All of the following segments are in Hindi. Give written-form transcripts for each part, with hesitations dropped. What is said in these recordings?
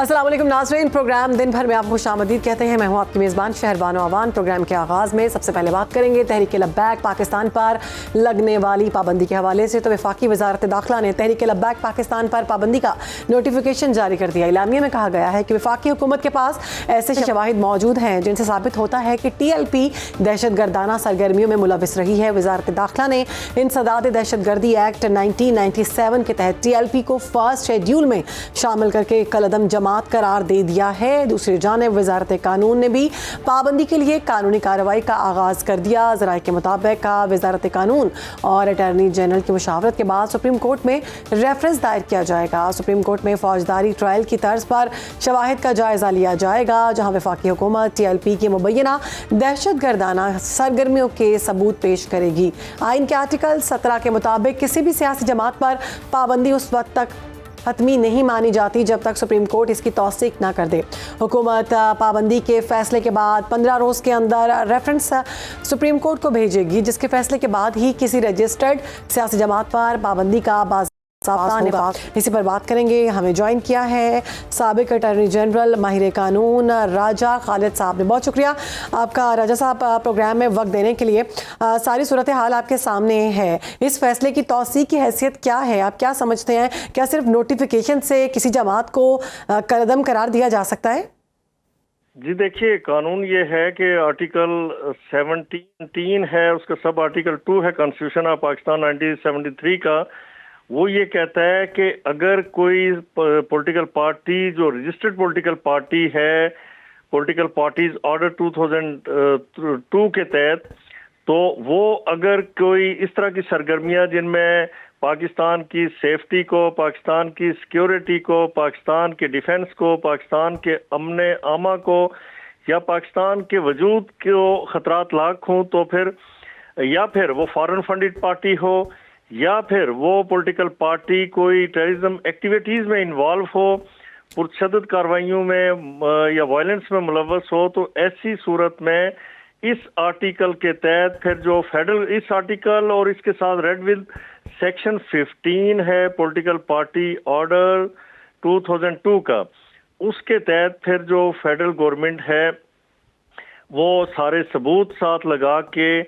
अस्सलाम वालेकुम नाज़रीन, प्रोग्राम दिन भर में आपको खुशामदीद कहते हैं। मैं हूँ आपकी मेज़बान शहरबानो अवान। प्रोग्राम के आगाज़ में सबसे पहले बात करेंगे तहरीक लब्बैक पाकिस्तान पर लगने वाली पाबंदी के हवाले से। तो वफाकी वज़ारत दाखिला ने तहरीक लब्बैक पाकिस्तान पर पाबंदी का नोटिफिकेशन जारी कर दिया। इलामिया में कहा गया है कि वफाकी हुकूमत के पास ऐसे शवाहिद मौजूद हैं जिनसे साबित होता है कि TLP दहशत गर्दाना सरगर्मियों में मुलविस रही है। वज़ारत दाखिला ने इंसदाद दहशत गर्दी एक्ट 1997 के तहत TLP को फर्स्ट शेड्यूल में शामिल करके कलअदम जमात करार दे दिया है। दूसरी जानिब वज़ारत कानून ने भी पाबंदी के लिए कानूनी कार्रवाई का आगाज़ कर दिया। ज़राए के मुताबिक वज़ारत कानून और अटॉर्नी जनरल की मुशावरत के बाद सुप्रीम कोर्ट में रेफरेंस दायर किया जाएगा। सुप्रीम कोर्ट में फौजदारी ट्रायल की तर्ज पर शवाहिद का जायज़ा लिया जाएगा, जहाँ वफाकी हुकूमत TLP की मुबैना दहशत गर्दाना सरगर्मियों के सबूत पेश करेगी। आइन के आर्टिकल 17 के मुताबिक किसी भी सियासी जमात पर पाबंदी उस वक्त तक हतमी नहीं मानी जाती जब तक सुप्रीम कोर्ट इसकी तौसीक ना कर दे। हुकूमत पाबंदी के फैसले के बाद 15 रोज़ के अंदर रेफरेंस सुप्रीम कोर्ट को भेजेगी, जिसके फैसले के बाद ही किसी रजिस्टर्ड सियासी जमात पर पाबंदी का होगा। इसी पर बात करेंगे। हमें ज्वाइन किया है साबिक अटॉर्नी जनरल माहिर कानून राजा खालिद साहब ने। बहुत शुक्रिया आपका राजा साहब प्रोग्राम में वक्त देने के लिए। सारी सूरत हाल आपके सामने है। इस फैसले की तौसीक की हैसियत क्या है, आप क्या समझते हैं? क्या सिर्फ नोटिफिकेशन से किसी जमात को कलअदम करार दिया जा सकता है? जी देखिए, कानून ये है कि आर्टिकल 17 है, उसका सब आर्टिकल 2 है कॉन्स्टिट्यूशन ऑफ पाकिस्तान 1973 का। वो ये कहता है कि अगर कोई पॉलिटिकल पार्टी जो रजिस्टर्ड पॉलिटिकल पार्टी है, पॉलिटिकल पार्टीज ऑर्डर 2002 के तहत, तो वो अगर कोई इस तरह की सरगर्मियां जिनमें पाकिस्तान की सेफ्टी को, पाकिस्तान की सिक्योरिटी को, पाकिस्तान के डिफेंस को, पाकिस्तान के अमन आमा को या पाकिस्तान के वजूद को खतरात लाक हों, तो फिर या फिर वो फॉरेन फंडेड पार्टी हो या फिर वो पॉलिटिकल पार्टी कोई टेररिज्म एक्टिविटीज़ में इन्वॉल्व हो, पुरशद्दत कार्रवाइयों में या वायलेंस में मुलव्वस हो, तो ऐसी सूरत में इस आर्टिकल के तहत फिर जो फेडरल इस आर्टिकल और इसके साथ रेड विद सेक्शन 15 है पॉलिटिकल पार्टी ऑर्डर 2002 का, उसके तहत फिर जो फेडरल गवर्नमेंट है वो सारे सबूत साथ लगा के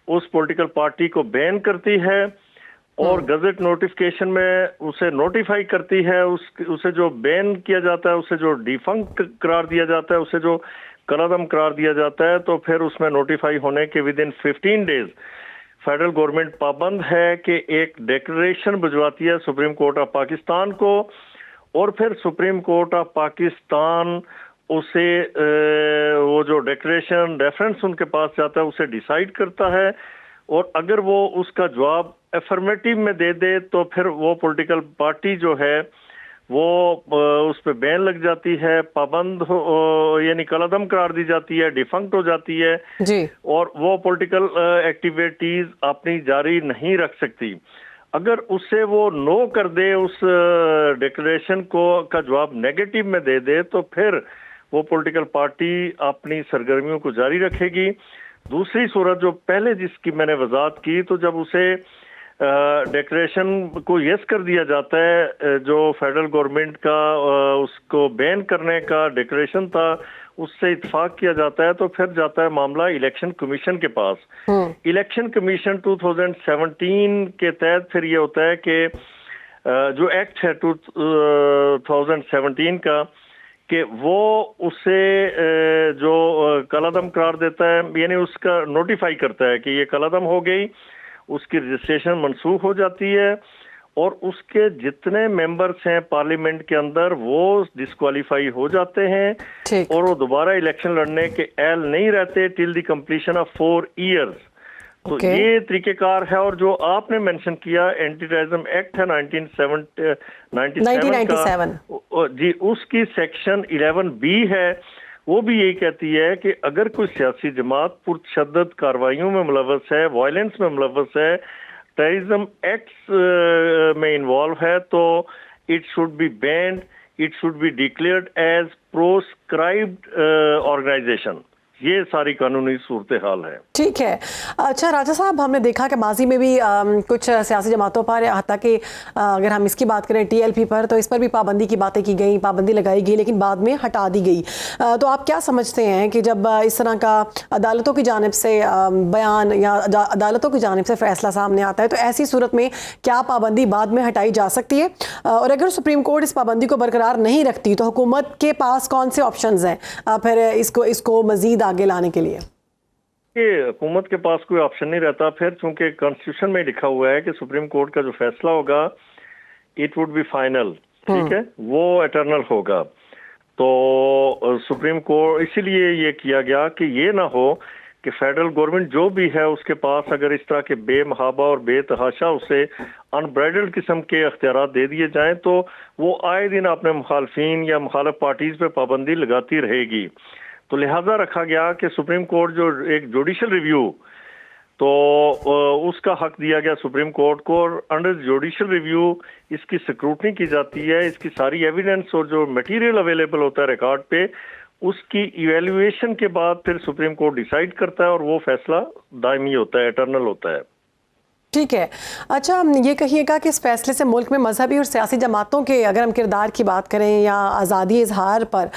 उस पॉलिटिकल पार्टी को बैन करती है और गजट नोटिफिकेशन में उसे नोटिफाई करती है। उसे जो बैन किया जाता है, उसे जो डिफंक्ट करार दिया जाता है, उसे जो कलअदम करार दिया जाता है, तो फिर उसमें नोटिफाई होने के with in 15 days federal government पाबंद है कि एक डिक्लेरेशन भिजवाती है सुप्रीम कोर्ट ऑफ पाकिस्तान को, और फिर सुप्रीम कोर्ट ऑफ पाकिस्तान उसे वो जो डिक्लेरेशन रेफरेंस उनके पास जाता है उसे डिसाइड करता है, और अगर वो उसका जवाब एफर्मेटिव में दे दे तो फिर वो पॉलिटिकल पार्टी जो है वो उस पर बैन लग जाती है, पाबंद यानी कलअदम करार दी जाती है, डिफंक्ट हो जाती है जी। और वो पॉलिटिकल एक्टिविटीज अपनी जारी नहीं रख सकती। अगर उससे वो नो कर दे, उस डिक्लेरेशन को का जवाब नेगेटिव में दे दे, तो फिर वो पॉलिटिकल पार्टी अपनी सरगर्मियों को जारी रखेगी। दूसरी सूरत जो पहले जिसकी मैंने वजाहत की, तो जब उसे डिक्लेरेशन को यस कर दिया जाता है, जो फेडरल गवर्नमेंट का उसको बैन करने का डिक्लेरेशन था उससे इत्तेफाक किया जाता है, तो फिर जाता है मामला इलेक्शन कमीशन के पास। इलेक्शन कमीशन 2017 के तहत फिर ये होता है कि जो एक्ट है 2017 का, कि वो उसे जो कलअदम करार देता है, यानी उसका नोटिफाई करता है कि ये कलअदम हो गई, उसकी रजिस्ट्रेशन मनसूख हो जाती है और उसके जितने मेंबर्स हैं पार्लियामेंट के अंदर वो डिस्क्वालीफाई हो जाते हैं और वो दोबारा इलेक्शन लड़ने के एल नहीं रहते till the completion of 4 years. तो ये तरीकेकार है। और जो आपने मेंशन किया एंटी टेररिज्म एक्ट है 1997 का, जी, उसकी सेक्शन 11B है, वो भी यही कहती है कि अगर कोई सियासी जमात पुरशद्दत कार्रवाइयों में मुलव्वस है, वायलेंस में मुलव्वस है, टेररिज्म एक्ट्स में इन्वॉल्व है, तो it should be banned, it should be declared as proscribed organisation. ये सारी कानूनी सूरत हाल है। ठीक है। अच्छा राजा साहब, हमने देखा कि माजी में भी कुछ सियासी जमातों पर, हत्ता कि अगर हम इसकी बात करें TLP पर, तो इस पर भी पाबंदी की बातें की गई, पाबंदी लगाई गई, लेकिन बाद में हटा दी गई। तो आप क्या समझते हैं कि जब इस तरह का अदालतों की जानिब से बयान या अदालतों की जानिब से फैसला सामने आता है, तो ऐसी सूरत में क्या पाबंदी बाद में हटाई जा सकती है? और अगर सुप्रीम कोर्ट इस पाबंदी को बरकरार नहीं रखती तो हुकूमत के पास कौन से ऑप्शंस हैं फिर इसको मजीद आगे लाने के लिए? कि हुकूमत के पास कोई ऑप्शन नहीं रहता फिर, चूंकि कॉन्स्टिट्यूशन में लिखा हुआ है कि सुप्रीम कोर्ट का जो फैसला होगा इट वुड बी फाइनल, ठीक है, वो एटर्नल होगा। तो सुप्रीम कोर्ट इसीलिए ये किया गया कि ये ना हो कि फेडरल गवर्नमेंट जो भी है उसके पास अगर इस तरह के बेमहाबा और बेतहाशा उसे अनब्राइडल्ड किस्म के अख्तियार दे दिए जाएं तो वो आए दिन अपने मुखालफिन या मुखालफ पार्टीज पे पाबंदी लगाती रहेगी। तो लिहाजा रखा गया कि सुप्रीम कोर्ट जो एक जुडिशल रिव्यू, तो उसका हक दिया गया सुप्रीम कोर्ट को, और अंडर जुडिशल रिव्यू इसकी स्क्रूटनी की जाती है, इसकी सारी एविडेंस और जो मटेरियल अवेलेबल होता है रिकॉर्ड पे उसकी इवेल्युएशन के बाद फिर सुप्रीम कोर्ट डिसाइड करता है और वो फैसला दायमी होता है, एटर्नल होता है। ठीक है। अच्छा, ये कहिएगा कि इस फैसले से मुल्क में मजहबी और सियासी जमातों के, अगर हम किरदार की बात करें या आज़ादी इजहार पर,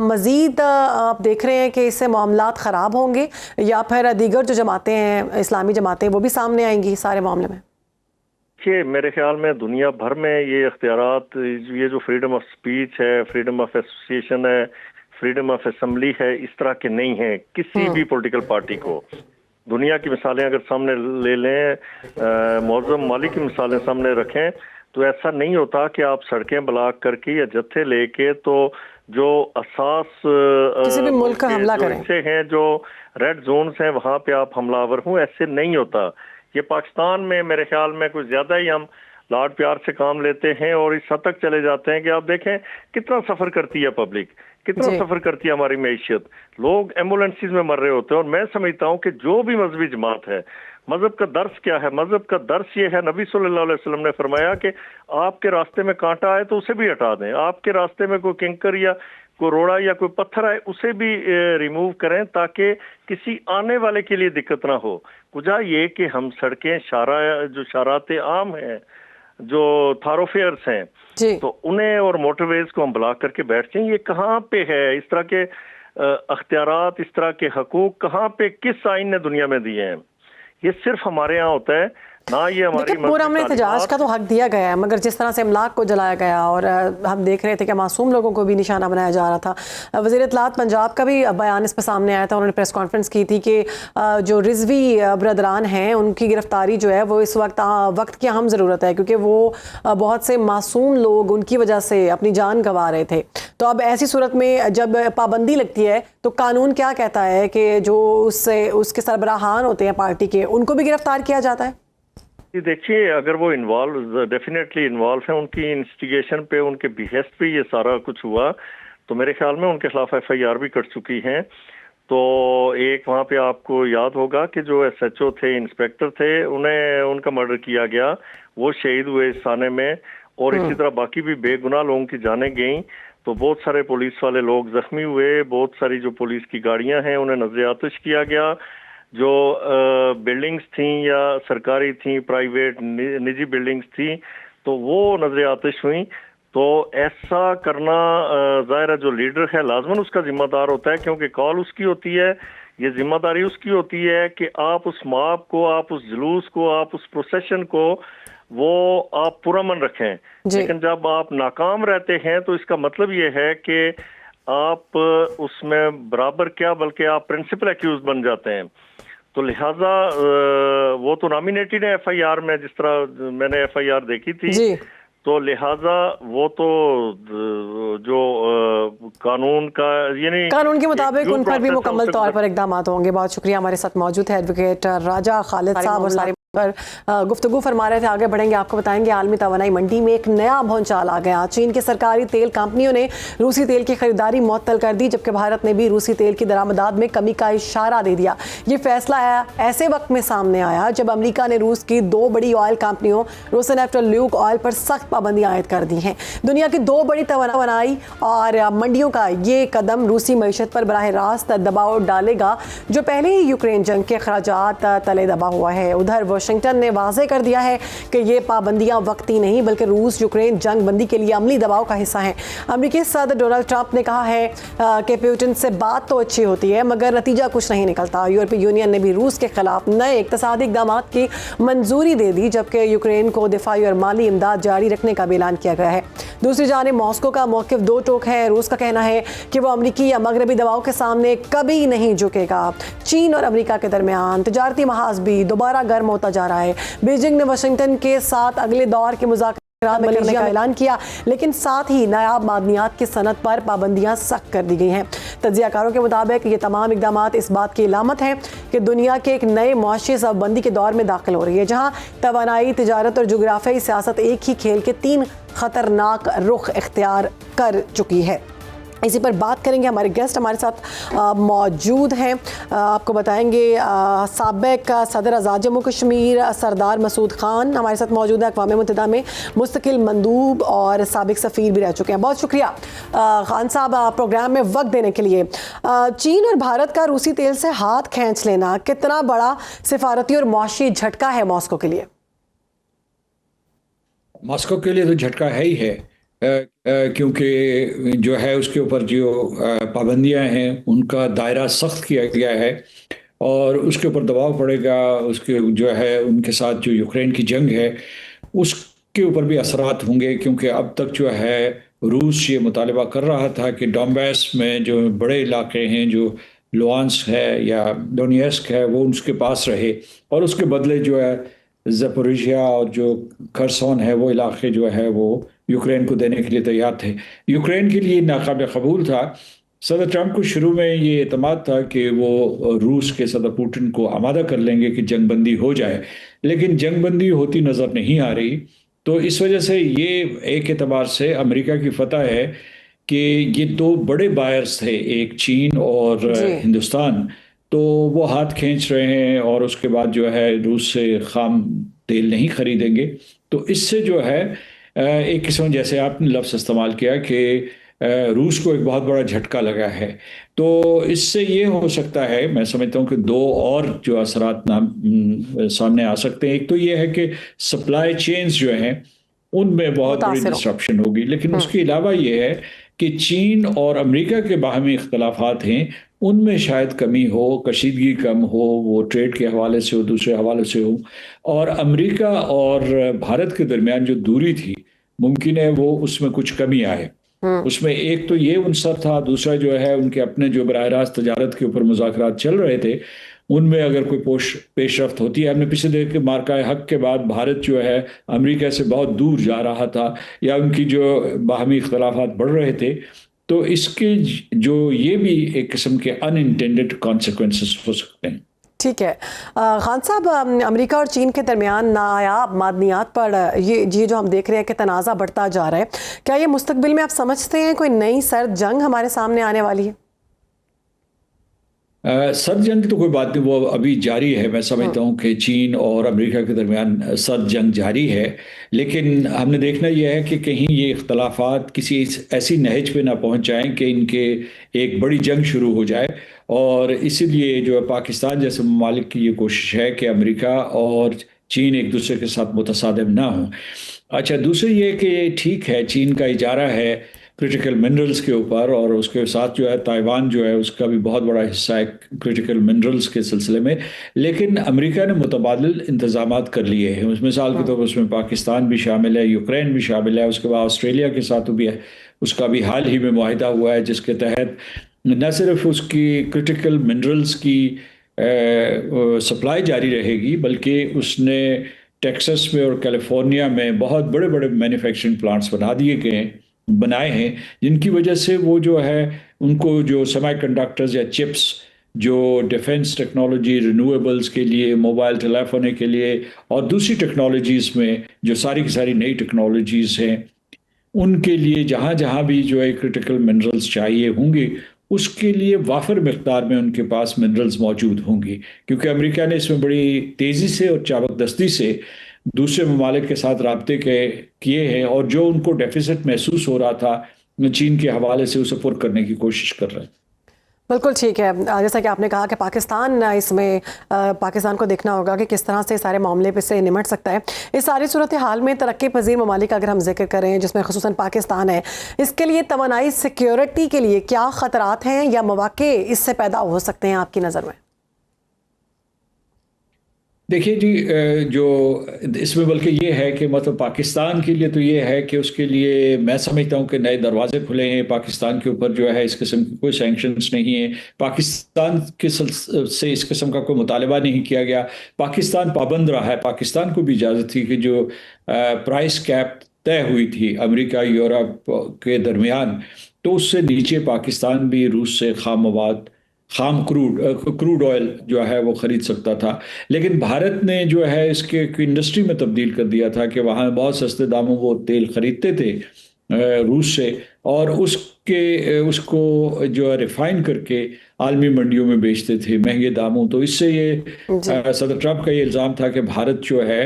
मज़ीद आप देख रहे हैं कि इससे मामलात ख़राब होंगे या फिर दीगर जो जमातें हैं, इस्लामी जमातें, वो भी सामने आएंगी सारे मामले में? कि मेरे ख्याल में दुनिया भर में ये अख्तियारात, ये जो फ्रीडम ऑफ स्पीच है, फ्रीडम ऑफ एसोसिएशन है, फ्रीडम ऑफ असेंबली है, इस तरह के नहीं है किसी भी पॉलिटिकल पार्टी को। दुनिया की मिसालें अगर सामने ले लें, मौजूद माली की मिसालें सामने रखें, तो ऐसा नहीं होता कि आप सड़कें ब्लॉक करके या जत्थे लेके तो जो असास किसी भी मुल्क का हमला करें, ऐसे हैं जो रेड जोन्स हैं वहां पे आप हमलावर हूँ, ऐसे नहीं होता। ये पाकिस्तान में मेरे ख्याल में कुछ ज्यादा ही हम लाड प्यार से काम लेते हैं और इस हद तक चले जाते हैं कि आप देखें कितना सफर करती है पब्लिक, कितना सफर करती है हमारी मैशियत, लोग एम्बुलेंसेज में मर रहे होते हैं। और मैं समझता हूँ कि जो भी मजहबी जमात है, मजहब का दर्स क्या है? मजहब का दर्स ये है, नबी सल्लल्लाहु अलैहि वसल्लम ने फरमाया कि आपके रास्ते में कांटा आए तो उसे भी हटा दें, आपके रास्ते में कोई किंकर या कोई रोड़ा या कोई पत्थर आए उसे भी रिमूव करें ताकि किसी आने वाले के लिए दिक्कत ना हो। वजह ये कि हम सड़कें जो शाराते आम हैं, जो थारोफेयर्स हैं, तो उन्हें और मोटरवेज को हम ब्लॉक करके बैठते हैं। ये कहाँ पे है? इस तरह के अख्तियारात, इस तरह के हकूक कहाँ पे, किस आइन ने दुनिया में दिए हैं? ये सिर्फ हमारे यहाँ होता है ना। ये हमारी पूरा हमने एहतजाज का तो हक दिया गया है, मगर जिस तरह से इमलाक को जलाया गया और हम देख रहे थे कि मासूम लोगों को भी निशाना बनाया जा रहा था। वज़ीर इत्तलात पंजाब का भी बयान इस पर सामने आया था, उन्होंने प्रेस कॉन्फ्रेंस की थी कि जो रिजवी ब्रदरान हैं उनकी गिरफ्तारी जो है वो इस वक्त की अहम ज़रूरत है, क्योंकि वो बहुत से मासूम लोग उनकी वजह से अपनी जान गंवा रहे थे। तो अब ऐसी सूरत में जब पाबंदी लगती है तो कानून क्या कहता है कि जो उसके सरबराहान होते हैं पार्टी के, उनको भी गिरफ्तार किया जाता है? देखिए, अगर वो डेफिनेटली इन्वॉल्व है, उनकी इंस्टिगेशन पे, उनके बिहेस्ट पे ये सारा कुछ हुआ, तो मेरे ख्याल में उनके खिलाफ FIR भी कट चुकी हैं। तो एक वहाँ पे आपको याद होगा कि जो SHO थे, इंस्पेक्टर थे, उन्हें उनका मर्डर किया गया, वो शहीद हुए इस थाने में, और इसी तरह बाकी भी बेगुनाह लोगों की जानें गई। तो बहुत सारे पुलिस वाले लोग जख्मी हुए, बहुत सारी जो पुलिस की गाड़ियां हैं उन्हें नजर आतिश किया गया, जो बिल्डिंग्स थी या सरकारी थी, प्राइवेट निजी बिल्डिंग्स थी, तो वो नजर आतिश हुई। तो ऐसा करना जाहिर है जो लीडर है लाजमन उसका जिम्मेदार होता है, क्योंकि कॉल उसकी होती है, ये जिम्मेदारी उसकी होती है कि आप उस मॉब को, आप उस जुलूस को, आप उस प्रोसेशन को वो आप पुरअमन रखें। लेकिन जब आप नाकाम रहते हैं तो इसका मतलब ये है कि आप उसमें बराबर क्या बल्कि आप प्रिंसिपल एक्यूज बन जाते हैं। तो लिहाजा वो तो नॉमिनेटेड है FIR में, जिस तरह मैंने FIR देखी थी, तो लिहाजा वो तो जो कानून का यानी कानून के मुताबिक उन पर भी मुकम्मल तौर पर इकदाम होंगे। बहुत शुक्रिया, हमारे साथ मौजूद है एडवोकेट राजा खालिद साहब और सारे पर गुफ्तगू फरमा रहे थे। आगे बढ़ेंगे, आपको बताएंगे आलमी तवानाई मंडी में एक नया भौचाल आ गया। चीन की सरकारी तेल कंपनियों ने रूसी तेल की खरीदारी मुअत्तल कर दी, जबकि भारत ने भी रूसी तेल की दरामदात में कमी का इशारा दे दिया। ये फैसला ऐसे वक्त में सामने आया जब अमेरिका ने रूस की दो बड़ी ऑयल कंपनियों रोसनेफ्ट और ल्यूक ऑयल पर सख्त पाबंदियां आयद कर दी हैं। दुनिया की दो बड़ी तवानाई और मंडियों का ये कदम रूसी मईशत पर बराह रास्त दबाव डालेगा, जो पहले ही यूक्रेन जंग के अखराजात तले दबा हुआ है। उधर वाशिंगटन ने वाज़ेह कर दिया है कि ये पाबंदियां वक्ती नहीं बल्कि रूस यूक्रेन जंग बंदी के लिए अमली दबाव का हिस्सा हैं। अमेरिकी सदर डोनाल्ड ट्रंप ने कहा है कि पुतिन से बात तो अच्छी होती है मगर नतीजा कुछ नहीं निकलता। यूरोपीय यूनियन ने भी रूस के खिलाफ नए इक़्तिसादी इक़दाम की मंजूरी दे दी, जबकि यूक्रेन को दिफाई और माली इमदाद जारी रखने का भी ऐलान किया गया है। दूसरी जानिब मॉस्को का मौक़िफ़ दो टोक है। रूस का कहना है कि वो अमरीकी या मगरबी दबाव के सामने कभी नहीं झुकेगा। चीन और अमेरिका के दरमियान तिजारती महाज भी दोबारा गर्म होता जा रहा है। बीजिंग ने वाशिंगटन के साथ अगले दौर के मुज़ाकरात करने का ऐलान किया, लेकिन साथ ही नायाब मादनियात की सनत पर पाबंदियां सख्त कर दी गई हैं। तज्ज़ियाकारों के मुताबिक ये तमाम इक़दाम इस बात की अलामत है कि दुनिया के एक नए मुआशी ज़बबंदी के दौर में दाखिल हो रही है, जहाँ तवानाई, तिजारत और जोग्राफियाई सियासत एक ही खेल के तीन ख़तरनाक रुख इख्तियार कर चुकी है। इसी पर बात करेंगे। हमारे गेस्ट हमारे साथ मौजूद हैं। आपको बताएंगे साबिक सदर आज़ाद जम्मू कश्मीर सरदार मसूद खान हमारे साथ मौजूद है। अक़वाम मुत्तहिदा में मुस्तकिल मंदूब और साबिक सफ़ीर भी रह चुके हैं। बहुत शुक्रिया खान साहब प्रोग्राम में वक्त देने के लिए। चीन और भारत का रूसी तेल से हाथ खींच लेना कितना बड़ा सिफारती और मुआशी झटका है मॉस्को के लिए? मॉस्को के लिए तो झटका है ही है, क्योंकि जो है उसके ऊपर जो पाबंदियां हैं उनका दायरा सख्त किया गया है और उसके ऊपर दबाव पड़ेगा। उसके जो है उनके साथ जो यूक्रेन की जंग है उसके ऊपर भी असरात होंगे, क्योंकि अब तक जो है रूस ये मुतालबा कर रहा था कि डोंबास में जो बड़े इलाके हैं, जो लुहांस्क है या डोनेट्स्क है, वो उसके पास रहे और उसके बदले जो है ज़पोरिजिया और जो खरसोन है वो इलाके जो है वो यूक्रेन को देने के लिए तैयार थे। यूक्रेन के लिए नाकाबिल कबूल था। सदर ट्रंप को शुरू में ये एतमाद था कि वो रूस के सदर पुतिन को आमादा कर लेंगे कि जंगबंदी हो जाए, लेकिन जंगबंदी होती नज़र नहीं आ रही। तो इस वजह से ये एक एतबार से अमेरिका की फतह है कि ये दो बड़े बायर्स थे, एक चीन और हिंदुस्तान, तो वो हाथ खींच रहे हैं और उसके बाद जो है रूस से खाम तेल नहीं खरीदेंगे। तो इससे जो है एक किस्म, जैसे आपने लफ्ज़ इस्तेमाल किया कि रूस को एक बहुत बड़ा झटका लगा है, तो इससे ये हो सकता है, मैं समझता हूँ कि दो और जो असरात सामने आ सकते हैं। एक तो ये है कि सप्लाई चेन्स जो हैं उनमें बहुत बड़ी डिस्ट्रप्शन होगी, लेकिन उसके अलावा ये है कि चीन और अमेरिका के बाहमी इख्तलाफात हैं उनमें शायद कमी हो, कशीदगी कम हो, वो ट्रेड के हवाले से हो, दूसरे हवाले से हो, और अमेरिका और भारत के दरमियान जो दूरी थी मुमकिन है वो उसमें कुछ कमी आए। उसमें एक तो ये उनसर था, दूसरा जो है उनके अपने जो बराह रास्त तजारत के ऊपर मुज़ाकरात चल रहे थे उनमें अगर कोई पेशरफ्त होती है। हमने पिछले देर के मार्का हक के बाद भारत जो है अमेरिका से बहुत दूर जा रहा था या उनकी जो बाहमी इख्तलाफात बढ़ रहे थे, तो इसके जो ये भी एक किस्म के अनइंटेंडेड कॉन्सिक्वेंसेस हो सकते हैं। ठीक है खान साहब, अमेरिका और चीन के दरमियान नायाब मादनियात पर ये जो हम देख रहे हैं कि तनाज़ा बढ़ता जा रहा है, क्या ये मुस्तकबिल में आप समझते हैं कोई नई सर्द जंग हमारे सामने आने वाली है? सर्द जंग तो कोई बात नहीं, वो अभी जारी है। मैं समझता हूँ कि चीन और अमेरिका के दरमियान सर्द जंग जारी है, लेकिन हमने देखना यह है कि कहीं ये इख्तलाफात किसी ऐसी नहज पे ना पहुँच जाएं कि इनके एक बड़ी जंग शुरू हो जाए। और इसीलिए जो है पाकिस्तान जैसे ममालिक की ये कोशिश है कि अमेरिका और चीन एक दूसरे के साथ मुतसादिम ना हों। अच्छा, दूसरी ये कि ठीक है चीन का इजारा है क्रिटिकल मिनरल्स के ऊपर, और उसके साथ जो है ताइवान जो है उसका भी बहुत बड़ा हिस्सा है क्रिटिकल मिनरल्स के सिलसिले में, लेकिन अमेरिका ने मुतबादिल इंतजामात कर लिए हैं। उस मिसाल के तौर पर उसमें पाकिस्तान भी शामिल है, यूक्रेन भी शामिल है, उसके बाद ऑस्ट्रेलिया के साथ भी है, उसका भी हाल ही में मुआहिदा हुआ है जिसके तहत न सिर्फ उसकी क्रिटिकल मिनरल्स की सप्लाई जारी रहेगी, बल्कि उसने टेक्सास में और कैलिफोर्निया में बहुत बड़े बड़े मैन्युफैक्चरिंग प्लांट्स बनाए हैं, जिनकी वजह से वो जो है उनको जो सेमीकंडक्टर्स या चिप्स जो डिफेंस टेक्नोलॉजी, रिन्यूएबल्स के लिए, मोबाइल टेलीफोनी के लिए और दूसरी टेक्नोलॉजीज़ में जो सारी की सारी नई टेक्नोलॉजीज़ हैं, उनके लिए जहाँ जहाँ भी जो है क्रिटिकल मिनरल्स चाहिए होंगे, उसके लिए वाफिर मकदार में उनके पास मिनरल्स मौजूद होंगी, क्योंकि अमेरिका ने इसमें बड़ी तेज़ी से और चाबकदस्ती से दूसरे ममालिक के साथ राब्ते किए हैं, और जो उनको डेफिसिट महसूस हो रहा था चीन के हवाले से उसे पूरा करने की कोशिश कर रहे हैं। बिल्कुल ठीक है। जैसा कि आपने कहा कि पाकिस्तान इसमें पाकिस्तान को देखना होगा कि किस तरह से सारे मामले पे से निमट सकता है। इस सारी सूरत हाल में तरक्की पजीर ममालिक अगर हम जिक्र करें, जिसमें खुसूसन पाकिस्तान है, इसके लिए तवानाई सिक्योरिटी के लिए क्या ख़तरात हैं या मौक़े इससे पैदा हो सकते हैं आपकी नज़र में? देखिए जी, जो इसमें बल्कि ये है कि मतलब पाकिस्तान के लिए तो ये है कि उसके लिए मैं समझता हूँ कि नए दरवाजे खुले हैं पाकिस्तान के ऊपर। जो है इस किस्म की कोई सैंक्शंस नहीं है, पाकिस्तान के से इस किस्म का कोई मुतालबा नहीं किया गया। पाकिस्तान पाबंद रहा है। पाकिस्तान को भी इजाज़त थी कि जो प्राइस कैप तय हुई थी अमेरिका यूरोप के दरमियान, तो उससे नीचे पाकिस्तान भी रूस से खाम क्रूड ऑयल जो है वो ख़रीद सकता था। लेकिन भारत ने जो है इसके इंडस्ट्री में तब्दील कर दिया था कि वहाँ बहुत सस्ते दामों वो तेल ख़रीदते थे रूस से, और उसको जो है रिफ़ाइन करके आलमी मंडियों में बेचते थे महंगे दामों। तो इससे ये सदर ट्रंप का ये इल्ज़ाम था कि भारत जो है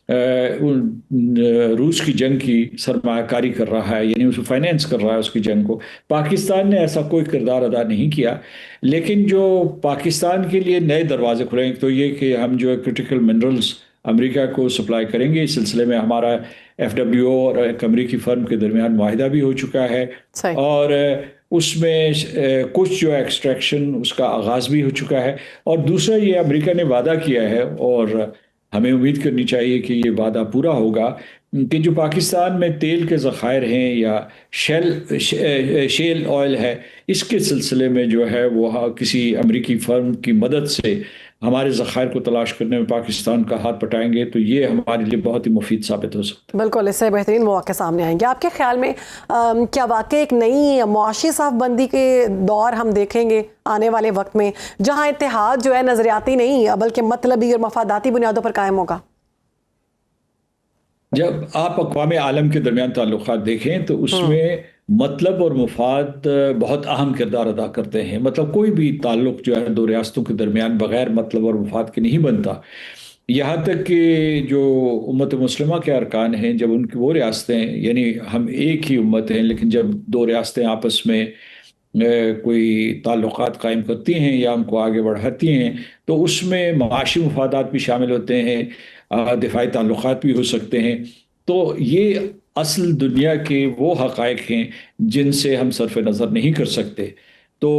रूस की जंग की सरमायाकारी कर रहा है, यानी उसको फाइनेंस कर रहा है उसकी जंग को। पाकिस्तान ने ऐसा कोई किरदार अदा नहीं किया। लेकिन जो पाकिस्तान के लिए नए दरवाजे खुलेंगे तो ये कि हम जो है क्रिटिकल मिनरल्स अमेरिका को सप्लाई करेंगे। इस सिलसिले में हमारा FWO और एक अमेरिकी फर्म के दरमियान मुआहिदा भी हो चुका है, और उसमें कुछ जो एक्सट्रैक्शन उसका आगाज़ भी हो चुका है। और दूसरा ये अमेरिका ने वादा किया है, और हमें उम्मीद करनी चाहिए कि ये वादा पूरा होगा, कि जो पाकिस्तान में तेल के ज़खायर हैं या शेल ऑयल है, इसके सिलसिले में जो है वो किसी अमेरिकी फ़र्म की मदद से हमारे ज़खायर को तलाश करने में पाकिस्तान का हाथ पटाएंगे, तो ये हमारे लिए बहुत ही मुफीद साबित हो सकता है। बिल्कुल, इससे बेहतरीन मौके सामने आएंगे। आपके ख्याल में क्या वाकई एक नई मुआशी साफबंदी के दौर हम देखेंगे आने वाले वक्त में, जहां इत्तेहाद जो है नजरियाती नहीं बल्कि मतलबी और मफादाती बुनियादों पर कायम होगा? जब आप अक़वाम आलम के दरमियान ताल्लुकात देखें तो उसमें मतलब और मुफाद बहुत अहम किरदार अदा करते हैं। मतलब कोई भी ताल्लुक जो है दो रियासतों के दरमियान बग़ैर मतलब और मुफाद के नहीं बनता। यहाँ तक कि जो उम्मत मुस्लिमा के अरकान हैं, जब उनकी वो रियासतें, यानी हम एक ही उम्मत हैं, लेकिन जब दो रियासतें आपस में कोई ताल्लुकात कायम करती हैं या उनको आगे बढ़ाती हैं, तो उसमें माशी मुफादात भी शामिल होते हैं, दिफाई ताल्लुकात भी हो सकते हैं। तो ये असल दुनिया के वो हक़ाइक़ हैं जिनसे हम सरफ नज़र नहीं कर सकते। तो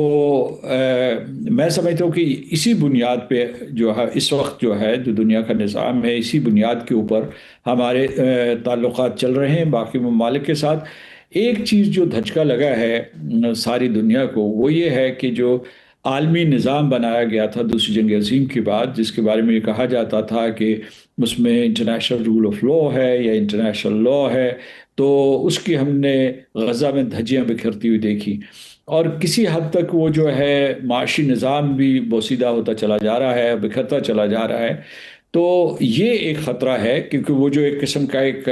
मैं समझता हूँ कि इसी बुनियाद पे जो है इस वक्त जो है जो दुनिया का निज़ाम है, इसी बुनियाद के ऊपर हमारे ताल्लुकात चल रहे हैं बाकी ममालिक के साथ। एक चीज़ जो धचका लगा है सारी दुनिया को, वो ये है कि जो आलमी निज़ाम बनाया गया था दूसरी जंग अज़ीम के बाद, जिसके बारे में ये कहा जाता था कि उसमें इंटरनेशनल रूल ऑफ लॉ है या इंटरनेशनल लॉ है, तो उसकी हमने गज़ा में धज्जियाँ बिखरती हुई देखी, और किसी हद तक वो जो है माशी निज़ाम भी बोसीदा होता चला जा रहा है, बिखरता चला जा रहा है। तो ये एक ख़तरा है, क्योंकि वो जो एक किस्म का एक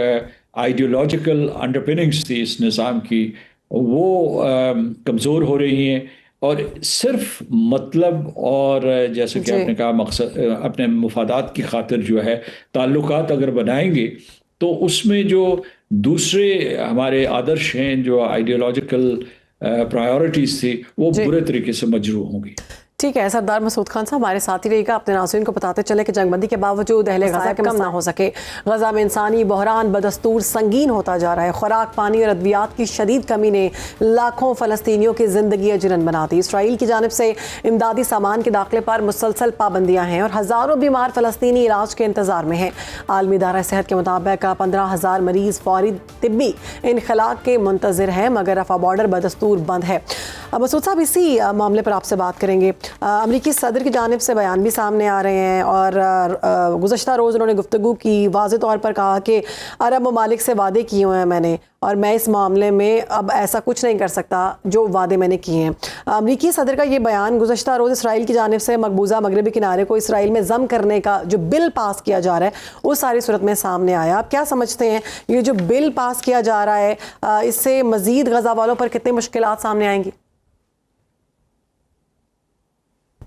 आइडियोलॉजिकल अंडरपिनिंग्स थी इस निज़ाम की, वो कमज़ोर हो रही हैं, और सिर्फ मतलब और जैसे कि आपने कहा मकसद अपने मुफादात की खातिर जो है ताल्लुकात अगर बनाएंगे, तो उसमें जो दूसरे हमारे आदर्श हैं, जो आइडियोलॉजिकल प्रायोरिटीज़ थी, वो बुरे तरीके से मजरूह होंगी। ठीक है, सरदार मसूद खान साहब हमारे साथ ही रहेगा। अपने नाज़रीन को बताते चले कि जंगबंदी के बावजूद अहले गज़ा कम ना हो सके। गज़ा में इंसानी बहरान बदस्तूर संगीन होता जा रहा है। खुराक, पानी और अद्वियात की शदीद कमी ने लाखों फ़लस्तीनियों की ज़िंदगी अजरन बना दी। इसराइल की जानिब से इमदादी सामान के दाखिले पर मुसलसल पाबंदियाँ हैं और हज़ारों बीमार फ़लस्तीनी इलाज के इंतज़ार में हैं। आलमी इदारा सेहत के मुताबिक 15,000 मरीज़ फौरी तिब्बी इनखलाक के मुंतज़िर हैं, मगर रफ़ा बॉर्डर बदस्तूर बंद है। मसूद साहब, इसी मामले पर आपसे बात करेंगे। अमरीकी सदर की जानिब से बयान भी सामने आ रहे हैं और गुज़श्ता रोज़ उन्होंने गुफ्तगू की, वाज़े तौर पर कहा कि अरब ममालिक से वादे किए हुए हैं मैंने, और मैं इस मामले में अब ऐसा कुछ नहीं कर सकता जो वादे मैंने किए हैं। अमरीकी सदर का ये बयान गुज़श्ता रोज़ इसराइल की जानिब से मकबूजा मगरबी किनारे को इसराइल में जम करने का जो बिल पास किया जा रहा है उस सारी सूरत में सामने आया। आप क्या समझते हैं ये जो बिल पास किया जा रहा है, इससे मज़ीद गज़ा वालों पर कितनी मुश्किलात सामने आएंगी?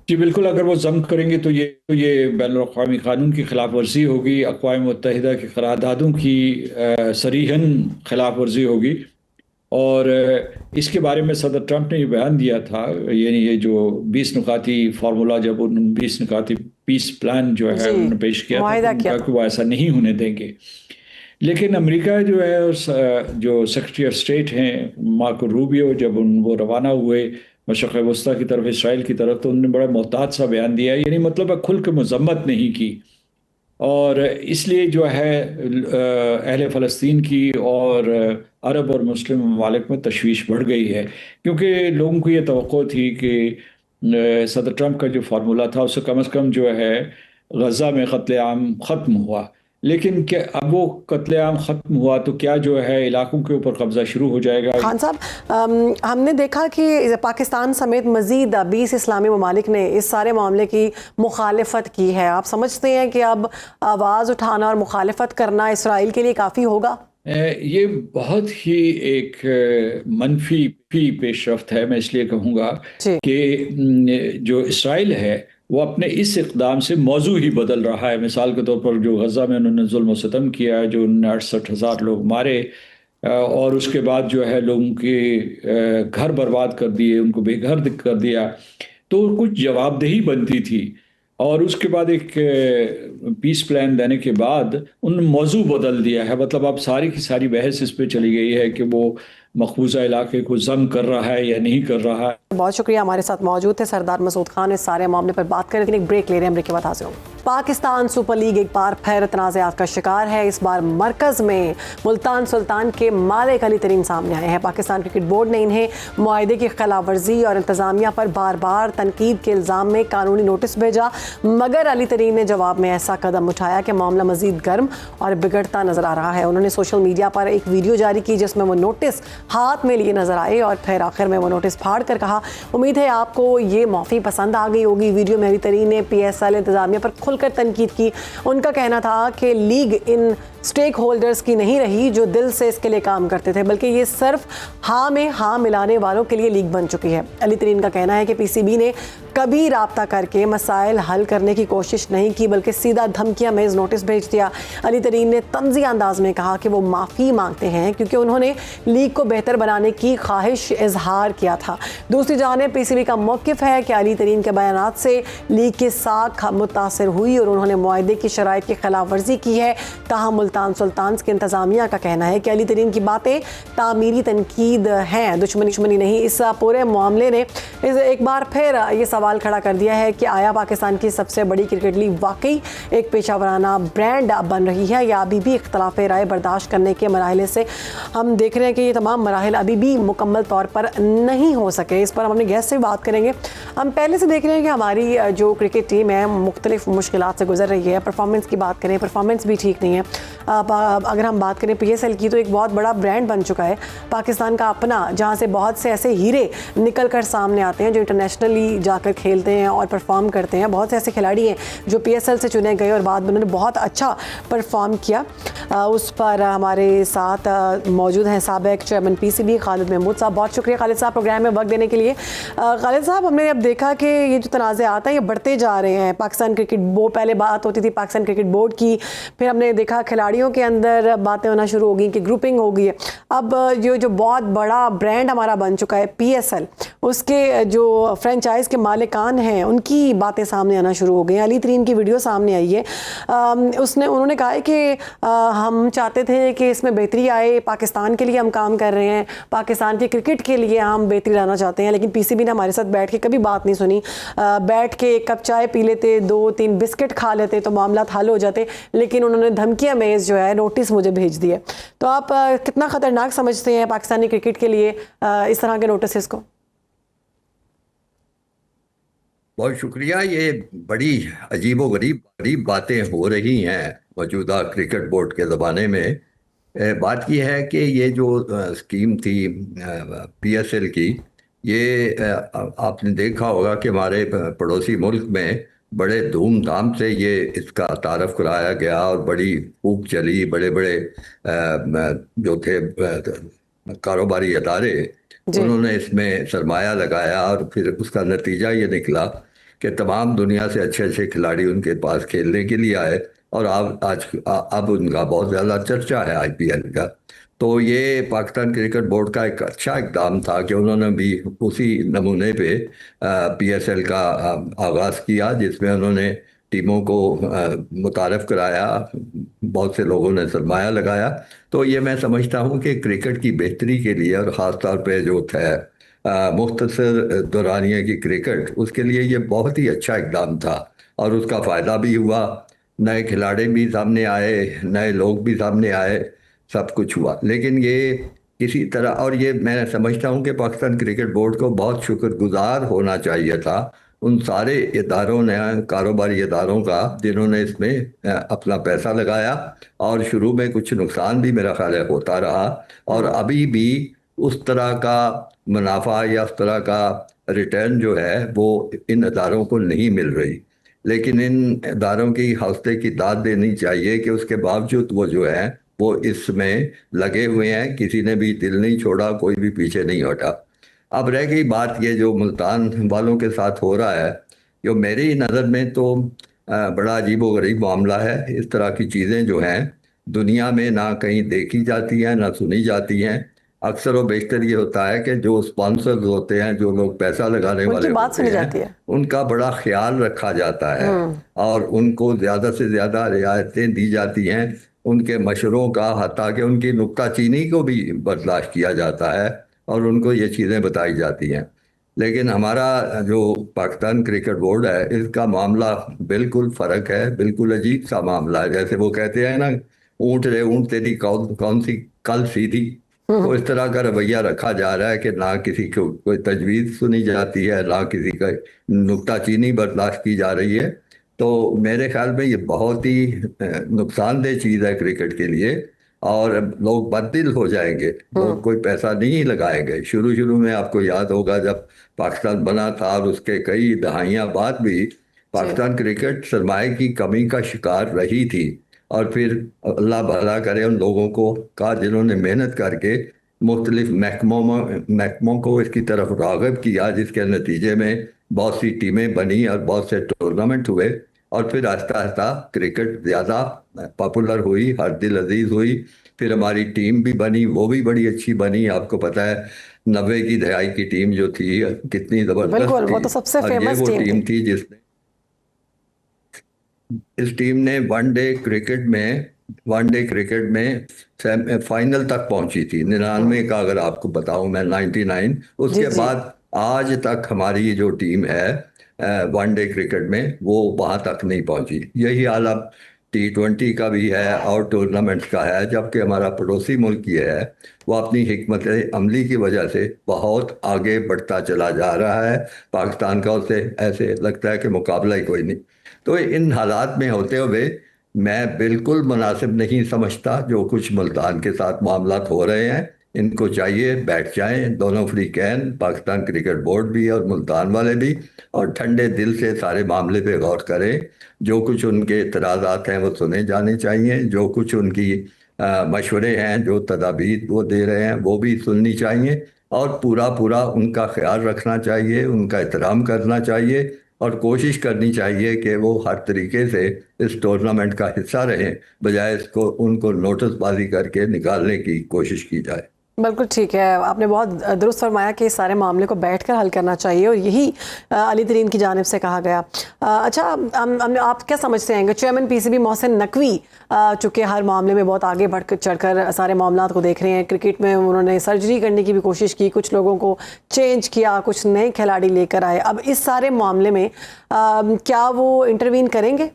जी बिल्कुल, अगर वो जम करेंगे तो ये बैनुल-अक़वामी कानून की खिलाफ वर्जी होगी, अक़वाम मुत्तहिदा की करारदादों की सरीहन खिलाफ वर्जी होगी। और इसके बारे में सदर ट्रंप ने ये बयान दिया था, यानी ये जो 20 नुकाती फार्मूला, जब उन 20 नुकाती पीस प्लान जो है उन्होंने पेश किया था, कि वो ऐसा नहीं होने देंगे। लेकिन अमेरिका जो है, जो सेक्रेटरी ऑफ स्टेट हैं मार्को रूबियो, जब वो रवाना हुए मशरक़ वस्ता की तरफ, इसराइल की तरफ, तो उन्होंने बड़ा मोहतात सा बयान दिया, यानी मतलब खुल के मजम्मत नहीं की। और इसलिए जो है अहले फ़लस्तीन की और अरब और मुस्लिम ममालिक में तशवीश बढ़ गई है, क्योंकि लोगों को ये तवक्को थी कि सदर ट्रंप का जो फार्मूला था उससे कम से कम जो है गज़ा में क़त्ल-ए-आम ख़त्म हुआ। लेकिन क्या अब वो कत्लेआम ख़त्म हुआ तो क्या जो है इलाकों के ऊपर कब्ज़ा शुरू हो जाएगा? खान साहब, हमने देखा कि पाकिस्तान समेत मज़ीद 20 इस्लामी ममालिक ने इस सारे मामले की मुखालफत की है। आप समझते हैं कि अब आवाज़ उठाना और मुखालफत करना इसराइल के लिए काफ़ी होगा? ये बहुत ही एक मनफी पेशरफ्त है। मैं इसलिए कहूँगा कि जो इसराइल है वो अपने इस इक़दाम से मौजू ही बदल रहा है। मिसाल के तौर पर जो गज़ा में उन्होंने जुल्म सितम किया, जो 68,000 लोग मारे, और उसके बाद जो है लोगों के घर बर्बाद कर दिए, उनको बेघर कर दिया, तो कुछ जवाबदेही बनती थी। और उसके बाद एक पीस प्लान देने के बाद उन मौजू बदल दिया है। मतलब अब सारी की सारी बहस इस पे चली गई है कि वो मकबूजा इलाके को जम कर रहा है या नहीं कर रहा है। बहुत शुक्रिया, हमारे साथ मौजूद थे सरदार मसूद खान इस सारे मामले पर बात करें। लेकिन एक ब्रेक ले रहे हैं, ब्रेक के बाद हाजिर होंगे। पाकिस्तान सुपर लीग एक बार फिर तनाज़ात का शिकार है। इस बार मरकज़ में मुल्तान सुल्तान के मालिक अली तरीन सामने आए हैं। पाकिस्तान क्रिकेट बोर्ड ने इन्हें मुआहदे की खिलाफ वर्जी और इंतज़ामिया पर बार बार तनकीद के इल्ज़ाम में कानूनी नोटिस भेजा, मगर अली तरीन ने जवाब में ऐसा कदम उठाया कि मामला मज़ीद गर्म और बिगड़ता नजर आ रहा है। उन्होंने सोशल मीडिया पर एक वीडियो जारी की जिसमें वो नोटिस हाथ में लिए नजर आए और फिर आखिर में वो नोटिस फाड़ कर कहा, उम्मीद है आपको ये माफ़ी पसंद आ गई होगी। वीडियो में अली तरीन ने PSL इंतज़ामिया पर खुलकर तनकीद की। उनका कहना था कि लीग इन स्टेक होल्डर्स की नहीं रही जो दिल से इसके लिए काम करते थे, बल्कि ये सिर्फ हाँ में हाँ मिलाने वालों के लिए लीग बन चुकी है। अली तरीन का कहना है कि PCB ने कभी राब्ता करके मसाइल हल करने की कोशिश नहीं की, बल्कि सीधा धमकियां मेज नोटिस भेज दिया। अली तरीन ने तंज़ी अंदाज में कहा कि वो माफ़ी मांगते हैं क्योंकि उन्होंने लीग को बेहतर बनाने की ख्वाहिश इजहार किया था। दूसरी जानिब PCB का मौक़िफ़ है कि अली तरीन के बयानात से लीग की साख मुतासिर हुई और उन्होंने मुआहदे की शराइत की खिलाफ वर्जी की है। ताहम मुल्तान सुल्तान के इंतज़ामिया का कहना है कि अली तरीन की बातें तामीरी तनकीद हैं, दुश्मनी नहीं। इस पूरे मामले ने एक बार फिर ये सवाल खड़ा कर दिया है कि आया पाकिस्तान की सबसे बड़ी क्रिकेट लीग वाकई एक पेशावराना ब्रांड बन रही है या अभी भी इख्तलाफ राय बर्दाश्त करने के मराहले से हम देख रहे हैं कि ये तमाम मराहल अभी भी मुकम्मल तौर पर नहीं हो सके। इस पर हम अपने गेस्ट से बात करेंगे। हम पहले से देख रहे हैं कि हमारी जो क्रिकेट टीम है मुख्तलिफ मुश्किलात से गुजर रही है। परफॉर्मेंस की बात करें, परफॉर्मेंस भी ठीक नहीं है। अगर हम बात करें PSL की, तो एक बहुत बड़ा ब्रांड बन चुका है पाकिस्तान का अपना, जहाँ से बहुत से ऐसे हीरे निकल कर सामने आते हैं जो इंटरनेशनली जाकर खेलते हैं और परफॉर्म करते हैं। बहुत से ऐसे खिलाड़ी हैं जो PSL से चुने गए और बाद में उन्होंने बहुत अच्छा परफॉर्म किया। उस पर हमारे साथ मौजूद हैं साबिक चेयरमैन PCB खालिद महमूद साहब। बहुत शुक्रिया खालिद साहब प्रोग्राम में वक्त देने के लिए। खालिद साहब, हमने अब देखा कि ये जो तनाज़ात हैं ये बढ़ते जा रहे हैं। पाकिस्तान क्रिकेट बोर्ड, पहले बात होती थी पाकिस्तान क्रिकेट बोर्ड की, फिर हमने देखा खिलाड़ियों के अंदर बातें होना शुरू हो गई कि ग्रुपिंग हो गई है। अब जो बहुत बड़ा ब्रांड हमारा बन चुका है PSL, उसके जो फ्रेंचाइज के मालिकान हैं उनकी बातें सामने आना शुरू हो गई हैं। अली तरीन की वीडियो सामने आई है। उन्होंने कहा है कि हम चाहते थे कि इसमें बेहतरी आए, पाकिस्तान के लिए हम काम कर रहे हैं, पाकिस्तान की क्रिकेट के लिए हम बेहतरी लाना चाहते हैं। लेकिन PCB ने हमारे साथ बैठ के कभी बात नहीं सुनी। बैठ के एक कप चाय पी लेते, 2-3 बिस्किट खा लेते तो मामला हल हो जाते, लेकिन उन्होंने धमकियां मेज जो है नोटिस मुझे भेज दिए। तो आप कितना ख़तरनाक समझते हैं पाकिस्तानी क्रिकेट के लिए इस तरह के नोटिस को? बहुत शुक्रिया। ये बड़ी अजीबोगरीब गरीब बातें हो रही हैं मौजूदा क्रिकेट बोर्ड के ज़माने में। बात यह है कि ये जो स्कीम थी पीएसएल की, ये आपने देखा होगा कि हमारे पड़ोसी मुल्क में बड़े धूमधाम से ये इसका तारफ़ कराया गया और बड़ी खूब चली। बड़े बड़े जो थे कारोबारी अदारे, जी। उन्होंने इसमें सरमाया लगाया और फिर उसका नतीजा ये निकला कि तमाम दुनिया से अच्छे अच्छे खिलाड़ी उनके पास खेलने के लिए आए। और अब उनका बहुत ज़्यादा चर्चा है आईपीएल का। तो ये पाकिस्तान क्रिकेट बोर्ड का एक अच्छा इकदाम था कि उन्होंने भी उसी नमूने पे पीएसएल का आगाज़ किया, जिसमें उन्होंने टीमों को मुतारफ़ कराया, बहुत से लोगों ने सरमाया लगाया। तो ये मैं समझता हूँ कि क्रिकेट की बेहतरी के लिए और ख़ास तौर पे जो है मुख्तसर दौरानिया की क्रिकेट, उसके लिए ये बहुत ही अच्छा इकदाम था और उसका फ़ायदा भी हुआ। नए खिलाड़ी भी सामने आए, नए लोग भी सामने आए, सब कुछ हुआ। लेकिन ये किसी तरह, और ये मैं समझता हूँ कि पाकिस्तान क्रिकेट बोर्ड को बहुत शुक्रगुजार होना चाहिए था उन सारे इदारों ने, कारोबारी इदारों का, जिन्होंने इसमें अपना पैसा लगाया। और शुरू में कुछ नुकसान भी मेरा ख्याल है होता रहा, और अभी भी उस तरह का मुनाफा या उस तरह का रिटर्न जो है वो इन इदारों को नहीं मिल रही। लेकिन इन इदारों की हौसले की दाद देनी चाहिए कि उसके बावजूद वो जो है वो इसमें लगे हुए हैं, किसी ने भी दिल नहीं छोड़ा, कोई भी पीछे नहीं हटा। अब रह गई बात, ये जो मुल्तान वालों के साथ हो रहा है, जो मेरी नज़र में तो बड़ा अजीबो गरीब मामला है। इस तरह की चीज़ें जो हैं दुनिया में ना कहीं देखी जाती हैं ना सुनी जाती हैं। अक्सर व बेशतर ये होता है कि जो स्पॉन्सर्स होते हैं, जो लोग पैसा लगाने उनकी वाले बात होते सुनी हैं, जाती है। उनका बड़ा ख्याल रखा जाता है और उनको ज़्यादा से ज़्यादा रियायतें दी जाती हैं। उनके मशवरों का, हत्ता कि उनकी नुक्ताचीनी को भी बर्दाश्त किया जाता है और उनको ये चीज़ें बताई जाती हैं। लेकिन हमारा जो पाकिस्तान क्रिकेट बोर्ड है, इसका मामला बिल्कुल फ़र्क है, बिल्कुल अजीब सा मामला है। जैसे वो कहते हैं ना, ऊँट रे ऊँट तेरी कौन कौन सी कल सीधी। तो इस तरह का रवैया रखा जा रहा है कि ना किसी को कोई तजवीज़ सुनी जाती है, ना किसी का नुक्ताचीनी बर्दाश्त की जा रही है। तो मेरे ख्याल में ये बहुत ही नुकसानदेह चीज़ है क्रिकेट के लिए, और लोग बददिल हो जाएंगे, लोग कोई पैसा नहीं लगाएंगे। शुरू शुरू में आपको याद होगा जब पाकिस्तान बना था और उसके कई दहाइयाँ बाद भी जी। पाकिस्तान क्रिकेट सरमाए की कमी का शिकार रही थी। और फिर अल्लाह भला करे उन लोगों को का जिन्होंने मेहनत करके मुख्तलिफ महकमों को इसकी तरफ राग़िब किया, जिसके नतीजे में बहुत सी टीमें बनी और बहुत से टूर्नामेंट हुए। और फिर आहिस्ता आहिस्ता क्रिकेट ज़्यादा पॉपुलर हुई, हर दिल अजीज़ हुई। फिर हमारी टीम भी बनी, वो भी बड़ी अच्छी बनी। आपको पता है 90 की दहाई की टीम जो थी कितनी ज़बरदस्त बिल्कुल, वो थी। तो सबसे और ये फेमस वो टीम थी। टीम थी जिसने, इस टीम ने वनडे क्रिकेट में फाइनल तक पहुंची थी। 99 का अगर आपको बताऊं मैं, 99। जी उसके जी। बाद आज तक हमारी जो टीम है वनडे क्रिकेट में, वो वहां तक नहीं पहुंची। यही हाल अब T20 का भी है और टूर्नामेंट्स का है। जबकि हमारा पड़ोसी मुल्क ये है, वो अपनी हिकमत अमली की वजह से बहुत आगे बढ़ता चला जा रहा है। पाकिस्तान का उससे ऐसे लगता है कि मुकाबला ही कोई नहीं। तो इन हालात में होते हुए मैं बिल्कुल मुनासिब नहीं समझता जो कुछ मुल्तान के साथ मामलात हो रहे हैं। इनको चाहिए बैठ जाएं दोनों फ्रीकैन, पाकिस्तान क्रिकेट बोर्ड भी और मुल्तान वाले भी, और ठंडे दिल से सारे मामले पे गौर करें। जो कुछ उनके इतराज़ात हैं वो सुने जाने चाहिए, जो कुछ उनकी मशवरे हैं, जो तदाबीर वो दे रहे हैं वो भी सुननी चाहिए, और पूरा पूरा उनका ख्याल रखना चाहिए, उनका एहतराम करना चाहिए, और कोशिश करनी चाहिए कि वो हर तरीके से इस टूर्नामेंट का हिस्सा रहें, बजाय इसको उनको नोटिसबाजी करके निकालने की कोशिश की जाए। बिल्कुल ठीक है, आपने बहुत दुरुस्त फरमाया कि इस सारे मामले को बैठकर हल करना चाहिए और यही अली तरीन की जानिब से कहा गया। अच्छा, आप क्या समझते हैं चेयरमैन पीसीबी मोहसिन नकवी, चूँकि हर मामले में बहुत आगे बढ़ चढ़कर सारे मामलात को देख रहे हैं। क्रिकेट में उन्होंने सर्जरी करने की भी कोशिश की, कुछ लोगों को चेंज किया, कुछ नए खिलाड़ी लेकर आए। अब इस सारे मामले में क्या वो इंटरवीन करेंगे?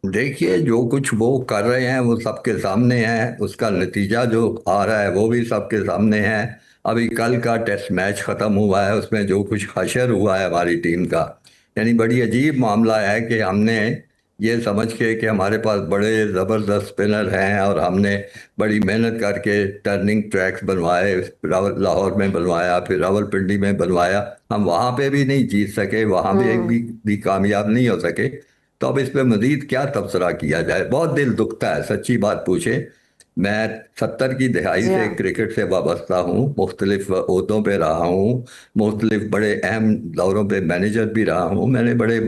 देखिए, जो कुछ वो कर रहे हैं वो सबके सामने है, उसका नतीजा जो आ रहा है वो भी सबके सामने है। अभी कल का टेस्ट मैच खत्म हुआ है, उसमें जो कुछ हशर हुआ है हमारी टीम का, यानी बड़ी अजीब मामला है कि हमने ये समझ के कि हमारे पास बड़े ज़बरदस्त स्पिनर हैं और हमने बड़ी मेहनत करके टर्निंग ट्रैक्स बनवाए, लाहौर में बनवाया, फिर रावलपिंडी में बनवाया, हम वहाँ पे भी नहीं जीत सके, वहाँ भी एक भी कामयाब नहीं हो सके। तो अब इस पे मजीद क्या तबसरा किया जाए, बहुत दिल दुखता है, सच्ची बात पूछे। मैं 70 की दहाई जी से हाँ। क्रिकेट से वाबस्ता हूँ, मुख्तलिफ ओहदों पे रहा हूँ, मुख्तलिफ बड़े अहम दौरों पे मैनेजर भी रहा हूँ, मैंने बड़े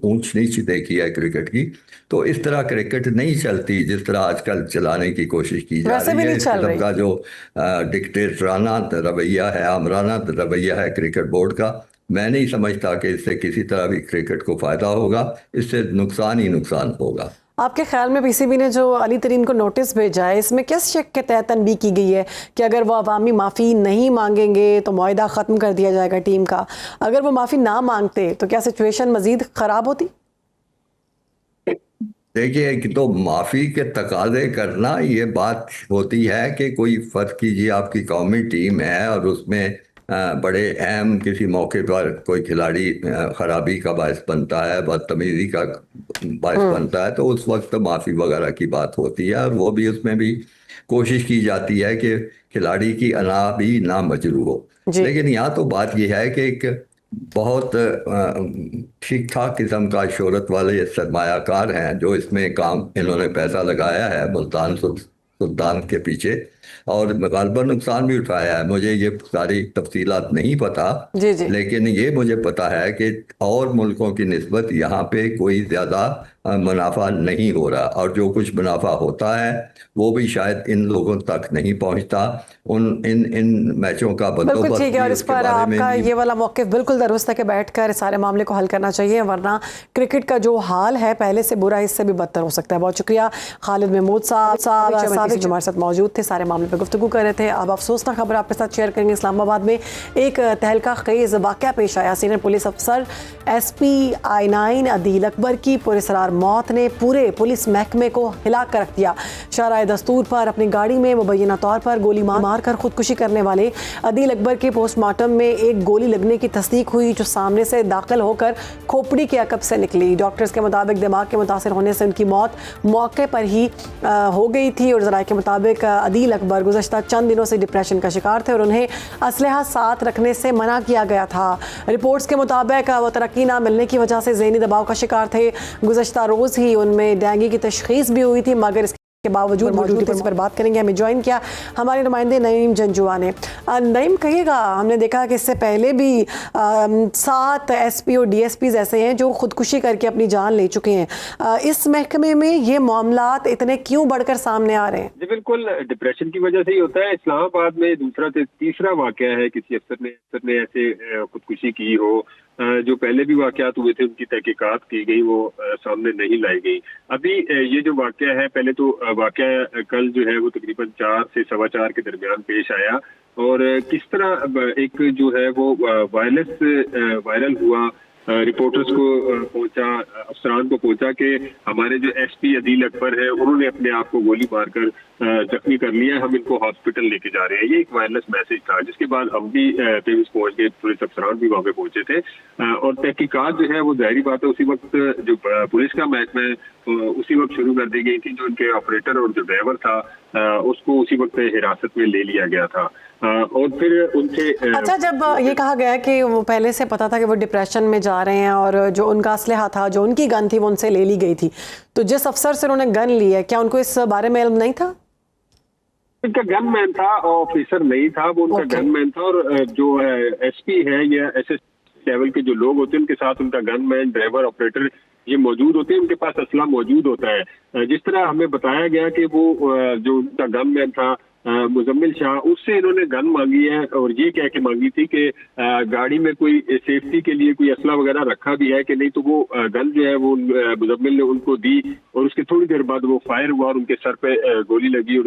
ऊंच नीच देखी है क्रिकेट की। तो इस तरह क्रिकेट नहीं चलती जिस तरह आजकल चलाने की कोशिश की जा वैसे रही भी है। नहीं इस चल किस्म रही। का जो डिक्टेटराना रवैया है, आमराना रवैया है क्रिकेट बोर्ड का, मैं नहीं समझता कि इससे किसी तरह भी क्रिकेट को फायदा होगा, इससे नुकसान ही नुकसान होगा। आपके ख्याल में पीसीबी ने जो अली तरीन को नोटिस भेजा है, इसमें किस शक के तहत तनबीह की गई है कि अगर वो अवामी माफ़ी नहीं मांगेंगे तो मुआहदा ख़त्म कर दिया जाएगा टीम का? अगर वो माफ़ी ना मांगते तो क्या सिचुएशन मज़ीद ख़राब होती? देखिए कि तो माफ़ी के तकाजे करना ये बात होती है कि कोई फ़र्ज़ कीजिए आपकी कौमी टीम है और उसमें बड़े अहम किसी मौके पर कोई खिलाड़ी खराबी का बायस बनता है, बदतमीजी का बायस बनता है, तो उस वक्त माफ़ी वगैरह की बात होती है और वो भी उसमें भी कोशिश की जाती है कि खिलाड़ी की अना भी ना मजरू हो। जी। लेकिन यहाँ तो बात यह है कि एक बहुत ठीक ठाक किस्म का शोहरत वाले सरमायाकार हैं जो इसमें काम, इन्होंने पैसा लगाया है मुल्तान सुल्तान के पीछे, और गालबा नुकसान भी उठाया है। मुझे ये सारी तफसीलात नहीं पता, जी जी। लेकिन ये मुझे पता है कि और मुल्कों की निस्बत यहाँ पे कोई ज़्यादा मुनाफा नहीं हो रहा, और जो कुछ मुनाफा होता है वो भी शायद इन लोगों तक नहीं पहुँचता। उन इन इन मैचों का बिल्कुल बंदोबस्त ठीक है, भी और इस उसके पर बारे में आपका भी। ये वाला मौक़िफ़ बिल्कुल दुरुस्त है कि बैठकर इस सारे मामले को हल करना चाहिए, वरना क्रिकेट का जो हाल है पहले से बुरा इससे भी बदतर हो सकता है। बहुत शुक्रिया खालिद महमूद साहब जो हमारे साथ मौजूद थे, सारे मामले पर गुफ्तगू कर रहे थे। अब अफसोसनाक खबर आपके साथ शेयर करेंगे। इस्लामाबाद में एक तहलका खेज़ वाक़या पेश आया। सीनियर पुलिस अफसर SP I9 अदील अकबर की पुरस्रार मौत ने पूरे पुलिस महकमे को हिला कर रख दिया। शाराए दस्तूर पर अपनी गाड़ी में मुबैना तौर पर गोली मार कर खुदकुशी करने वाले अदील अकबर के पोस्टमार्टम में एक गोली लगने की तस्दीक हुई, जो सामने से दाखिल होकर खोपड़ी के अकब से निकली। डॉक्टर्स के मुताबिक दिमाग के मुतासर होने से उनकी मौत मौके पर ही हो गई थी, और ज़राए के मुताबिक अदील अकबर गुज़श्ता चंद दिनों से डिप्रेशन का शिकार थे और उन्हें असलहा साथ रखने से मना किया गया था। रिपोर्ट्स के मुताबिक वो तरक्की ना मिलने की वजह से ज़हनी दबाव का शिकार थे। गुज़श्ता रोज़ ही उनमें डेंगू की तशख़ीस भी हुई थी, मगर के बावजूद मौजूद इस पर बात करेंगे। हमें ज्वाइन किया हमारे नुमाइंदे नईम जंजुआ ने। नईम, कहिएगा, हमने देखा कि इससे पहले भी 7 SP और DSPs ऐसे हैं जो खुदकुशी करके अपनी जान ले चुके हैं। इस महकमे में ये मामलात इतने क्यों बढ़कर सामने आ रहे हैं? जी बिल्कुल, डिप्रेशन की वजह से ही होता है। इस्लामाबाद में दूसरा से तीसरा वाकया है किसी अफसर ने ऐसे खुदकुशी की हो। जो पहले भी वाकयात हुए थे उनकी तहकीकात की गई, वो सामने नहीं लाई गई। अभी ये जो वाकया है, पहले तो वाकया कल जो है वो तकरीबन 4 से 4:15 के दरमियान पेश आया, और किस तरह एक जो है वो वायरल हुआ, रिपोर्टर्स को पहुंचा, अफसरान को पहुंचा कि हमारे जो SP अदील अकबर है उन्होंने अपने आप को गोली मारकर जख्मी कर लिया, हम इनको हॉस्पिटल लेके जा रहे हैं। ये एक वायरलेस मैसेज था, जिसके बाद हम भी पेश पहुंच गए, पुलिस अफसरान भी वहाँ पे पहुंचे थे, और तहकीकात जो है वो जाहिर बात है उसी वक्त जो पुलिस का महकमा है उसी वक्त शुरू कर दी गई थी। जो उनके ऑपरेटर और जो ड्राइवर था उसको उसी वक्त हिरासत में ले लिया गया था, और फिर उनसे अच्छा, जब ये कहा गया कि वो पहले से पता था कि वो डिप्रेशन में जा रहे हैं और जो उनका असलहा था, जो उनकी गन थी, वो उनसे ले ली गई थी, तो जिस अफसर से उन्होंने गन ली है, क्या उनको इस बारे में इल्म नहीं था? उनका गनमैन था, ऑफिसर नहीं था, वो उनका गनमैन था। और जो SP है या SS लेवल के जो लोग होते हैं उनके साथ उनका गनमैन, ड्राइवर, ऑपरेटर ये मौजूद होते हैं, उनके पास असला मौजूद होता है। जिस तरह हमें बताया गया कि वो जो उनका गनमैन था मुजम्मिल शाह, उससे इन्होंने गन मांगी है, और ये कह के मांगी थी कि गाड़ी में कोई सेफ्टी के लिए कोई असला वगैरह रखा भी है कि नहीं। तो वो गन जो है वो मुजम्मिल ने उनको दी, और उसके थोड़ी देर बाद वो फायर हुआ और उनके सर पे गोली लगी, और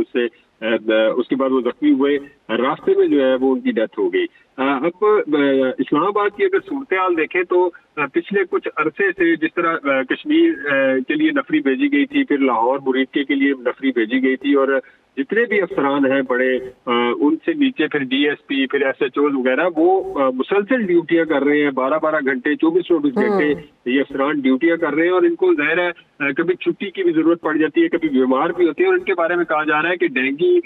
उसके बाद वो जख्मी हुए। रास्ते में जो है वो उनकी डेथ हो गई। अब इस्लामाबाद की अगर सूरत हाल देखें तो पिछले कुछ अरसे से जिस तरह कश्मीर के लिए नफरी भेजी गई थी, फिर लाहौर मुरीदके के लिए नफरी भेजी गई थी, और जितने भी अफसरान हैं बड़े, उनसे नीचे फिर DSP, फिर SHOs वगैरह, वो मुसलसल ड्यूटियां कर रहे हैं, 12-12 घंटे, 24-24 घंटे ये अफसरान ड्यूटियां कर रहे हैं। और इनको जाहिर है कभी छुट्टी की भी जरूरत पड़ जाती है, कभी बीमार भी होते हैं, और इनके बारे में कहा जा रहा है कि डेंगू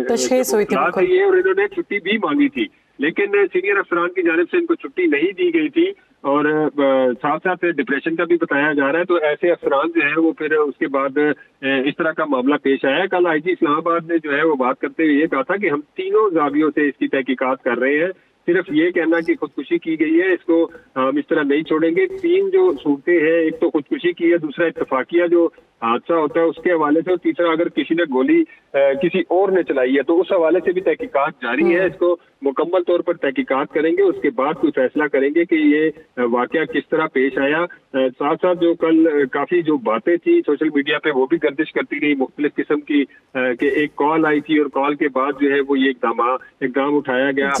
तशख़ीस हुई थी है और इन्होंने छुट्टी भी मांगी थी, लेकिन सीनियर अफसरान की जानिब से इनको छुट्टी नहीं दी गई थी। और साथ साथ डिप्रेशन का भी बताया जा रहा है। तो ऐसे अफसरान जो है वो फिर उसके बाद इस तरह का मामला पेश आया। कल IG इस्लामाबाद ने जो है वो बात करते हुए ये कहा था कि हम तीनों जावियों से इसकी तहकीकात कर रहे हैं, सिर्फ ये कहना कि खुदकुशी की गई है इसको हम इस तरह नहीं छोड़ेंगे। 3 जो सूरतें हैं, एक तो खुदकुशी की है, दूसरा इत्तफाकिया जो हादसा होता है उसके हवाले से, और तीसरा अगर किसी ने गोली किसी और ने चलाई है तो उस हवाले से भी तहकीकात जारी है। इसको मुकम्मल तौर पर तहकीकात करेंगे, उसके बाद कोई फैसला करेंगे कि ये वाकया किस तरह पेश आया। साथ साथ जो कल काफी जो बातें थी सोशल मीडिया पे वो भी गर्दिश करती रही मुख्तलिफ किस्म की, कि एक कॉल आई थी और कॉल के बाद जो है वो ये इकदाम उठाया गया।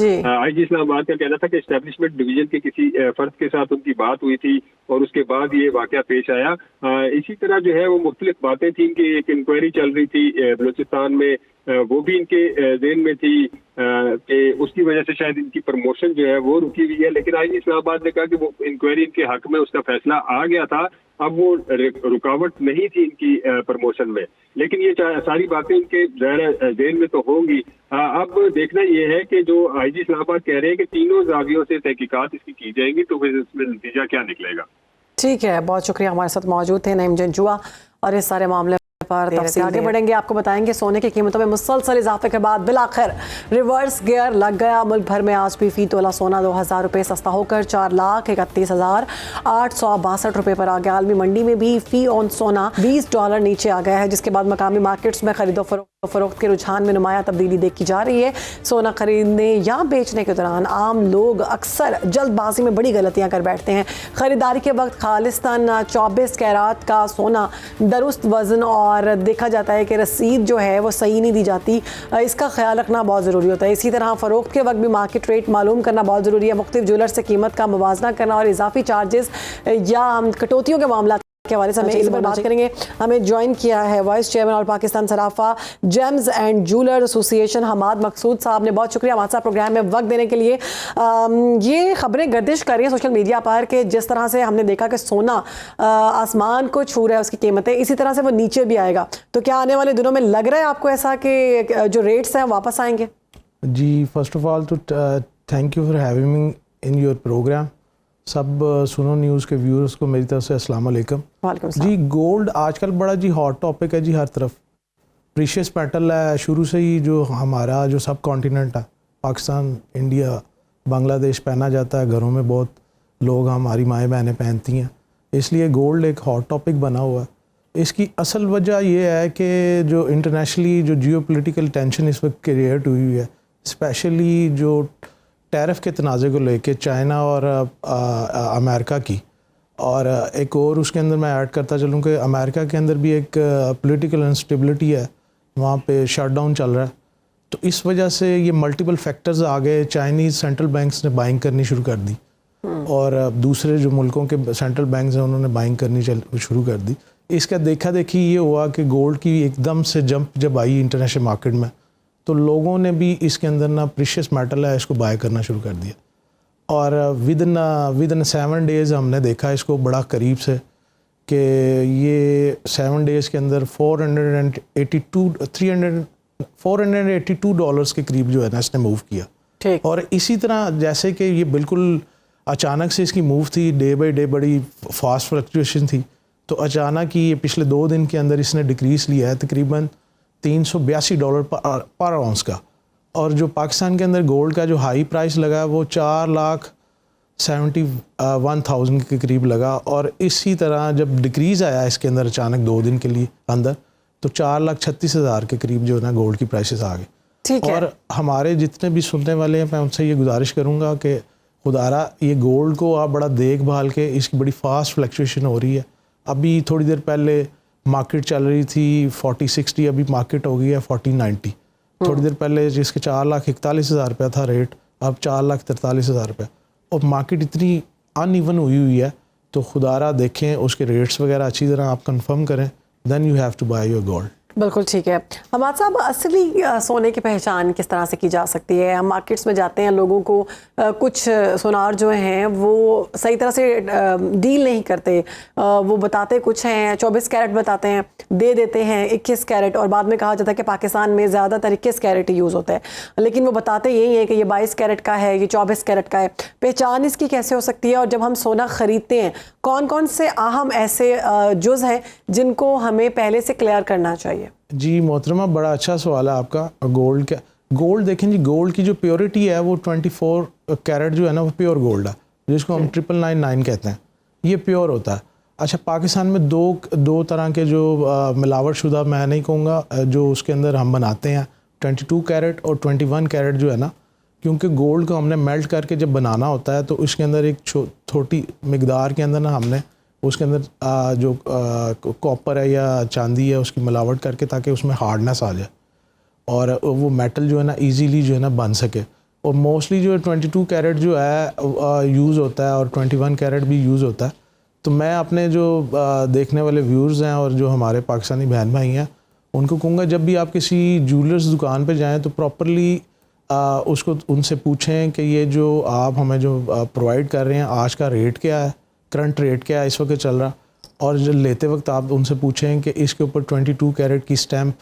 IG इस्लामाबाद का कहना था कि एस्टेब्लिशमेंट डिवीजन के किसी फर्द के साथ उनकी बात हुई थी और उसके बाद ये वाकया पेश आया। इसी तरह जो है वो मुख्तलिफ बातें थी कि एक इंक्वायरी चल रही थी बलूचिस्तान में, वो भी इनके ज़हन में थी कि उसकी वजह से शायद इनकी प्रमोशन जो है वो रुकी हुई है। लेकिन IG इस्लामाबाद ने कहा कि वो इंक्वायरी इनके हक में, उसका फैसला आ गया था, अब वो रुकावट नहीं थी इनकी प्रमोशन में। लेकिन ये सारी बातें इनके ज़हन में तो होंगी। अब देखना ये है कि जो IG इस्लामाबाद कह रहे हैं कि तीनों जावियों से तहकीकात इसकी की जाएंगी, तो फिर इसमें नतीजा क्या निकलेगा। ठीक है, बहुत शुक्रिया। हमारे साथ मौजूद थे नईम जंजुआ और इस सारे मामले पर तफसील आगे बढ़ेंगे। आपको बताएंगे सोने की कीमतों में मुसलसल इजाफे के बाद बिलाखिर रिवर्स गियर लग गया। मुल्क भर में आज भी फी तोला सोना 2000 रुपये सस्ता होकर 4,31,862 रुपये पर आ गया। आलमी मंडी में भी फी ऑन सोना $20 नीचे आ गया है, जिसके बाद मकामी मार्केट्स में खरीदो फरोख्त के रुझान में नुमाया तब्दीली देखी जा रही है। सोना खरीदने या बेचने के दौरान आम लोग अक्सर जल्दबाजी में बड़ी गलतियां कर बैठते हैं। खरीदारी के वक्त खालिस्तान 24 कैरात का सोना दुरुस्त वजन और देखा जाता है कि रसीद जो है वो सही नहीं दी जाती, इसका ख्याल रखना बहुत ज़रूरी होता है। इसी तरह फ़रोख्त के वक्त भी मार्केट रेट मालूम करना बहुत ज़रूरी है। मुख्तलिफ ज्वेलर से कीमत का मुवाजना करना और इजाफी चार्जेस या कटौतियों के मामला के हवाले से हमें इस पर बात करेंगे। हमें ज्वाइन किया है वाइस चेयरमैन और Pakistan Sarafa gems and jeweller association Hammad Maqsood sahab ने। बहुत शुक्रिया हमारे साथ प्रोग्राम में वक्त देने के लिए। ये खबरें गर्दिश कर रही हैं सोशल मीडिया पर कि जिस तरह से हमने देखा कि सोना आसमान को छू रहा है उसकी कीमतें, इसी तरह से वो नीचे भी आएगा। तो क्या आने वाले दिनों में लग रहा है आपको ऐसा कि जो रेट्स हैं वापस आएंगे? जी, फर्स्ट ऑफ ऑल तो thank you for having me in your programme. सब सुनो न्यूज़ के व्यूअर्स को मेरी तरफ से अस्सलाम वालेकुम। जी, गोल्ड आजकल बड़ा जी हॉट टॉपिक है जी, हर तरफ प्रीशियस मेटल है। शुरू से ही जो हमारा जो सब कॉन्टिनेंट है, पाकिस्तान, इंडिया, बांग्लादेश पहना जाता है, घरों में बहुत लोग, हमारी माएँ बहनें पहनती हैं, इसलिए गोल्ड एक हॉट टॉपिक बना हुआ है। इसकी असल वजह ये है कि जो इंटरनेशनली जो जियोपॉलिटिकल टेंशन इस वक्त क्रिएट हुई है, स्पेशली जो टैरिफ के तनाज़े को लेके चाइना और अमेरिका की, और एक और उसके अंदर मैं ऐड करता चलूँ कि अमेरिका के अंदर भी एक पॉलिटिकल इंस्टेबिलिटी है, वहाँ पे शटडाउन चल रहा है। तो इस वजह से ये मल्टीपल फैक्टर्स आ गए। चाइनीज़ सेंट्रल बैंक्स ने बाइंग करनी शुरू कर दी और दूसरे जो मुल्कों के सेंट्रल बैंक्स हैं उन्होंने बाइंग करनी शुरू कर दी। इसका देखा देखी ये हुआ कि गोल्ड की एकदम से जंप जब आई इंटरनेशनल मार्केट में, तो लोगों ने भी इसके अंदर ना प्रीशियस मेटल है इसको बाय करना शुरू कर दिया। और विद इन 7 डेज़ हमने देखा इसको बड़ा करीब से कि ये 7 डेज़ के अंदर $482 के करीब जो है ना इसने मूव किया। और इसी तरह जैसे कि ये बिल्कुल अचानक से इसकी मूव थी, डे बाई डे बड़ी फास्ट फ्लक्चुएशन थी, तो अचानक ही ये पिछले 2 दिन के अंदर इसने डिक्रीज़ लिया है तकरीबन $382 पर आउंस का। और जो पाकिस्तान के अंदर गोल्ड का जो हाई प्राइस लगा है वो 4,71,000 के करीब लगा। और इसी तरह जब डिक्रीज़ आया इसके अंदर अचानक 2 दिन के लिए अंदर, तो 4,36,000 के करीब जो है ना गोल्ड की प्राइसेस आ गए। और हमारे जितने भी सुनने वाले हैं, मैं उनसे ये गुजारिश करूँगा कि खुदारा ये गोल्ड को आप बड़ा देखभाल के, इसकी बड़ी फास्ट फ्लक्चुएशन हो रही है। अभी थोड़ी देर पहले मार्केट चल रही थी 40-60, अभी मार्केट हो गई है 40-90। थोड़ी देर पहले जिसके 4,41,000 रुपया था रेट, अब 4,43,000 रुपया। और मार्केट इतनी अनइवन हुई है, तो खुदारा देखें उसके रेट्स वगैरह अच्छी तरह आप कंफर्म करें, then you have to buy your gold. बिल्कुल ठीक है। हमाद साहब, असली सोने की पहचान किस तरह से की जा सकती है? हम मार्केट्स में जाते हैं, लोगों को कुछ सोनार जो हैं वो सही तरह से डील नहीं करते, वो बताते कुछ हैं, 24 कैरेट बताते हैं, दे देते हैं 21 कैरेट, और बाद में कहा जाता है कि पाकिस्तान में ज़्यादातर 21 कैरेट ही यूज़ होता है, लेकिन वो बताते यही है कि ये 22 कैरेट का है, ये 24 कैरेट का है। पहचान इसकी कैसे हो सकती है? और जब हम सोना ख़रीदते हैं, कौन कौन से अहम ऐसे जुज़ हैं जिनको हमें पहले से क्लियर करना चाहिए? जी मोहतरमा, बड़ा अच्छा सवाल है आपका। गोल्ड देखें जी, गोल्ड की जो प्योरिटी है वो 24 कैरेट जो है ना वो प्योर गोल्ड है, जिसको हम 999 कहते हैं, ये प्योर होता है। अच्छा, पाकिस्तान में दो तरह के जो मिलावट शुदा, मैं नहीं कहूँगा, जो उसके अंदर हम बनाते हैं 22 कैरेट और 21 कैरेट जो है ना, क्योंकि गोल्ड को हमने मेल्ट करके जब बनाना होता है तो उसके अंदर एक छोटी मिकदार के अंदर ना हमने उसके अंदर जो कॉपर है या चांदी है उसकी मिलावट करके, ताकि उसमें हार्डनेस आ जाए और वो मेटल जो है ना इजीली जो है ना बन सके। और मोस्टली जो 22 कैरेट जो है यूज़ होता है और 21 कैरेट भी यूज़ होता है। तो मैं अपने जो देखने वाले व्यूअर्स हैं और जो हमारे पाकिस्तानी बहन भाई हैं उनको कहूँगा, जब भी आप किसी ज्वेलर्स दुकान पे जाएं तो प्रॉपरली उसको उनसे पूछें कि ये जो आप हमें जो प्रोवाइड कर रहे हैं आज का रेट क्या है, करंट रेट क्या है इस वक्त चल रहा। और जो लेते वक्त आप उनसे पूछें कि इसके ऊपर 22 कैरेट की स्टैंप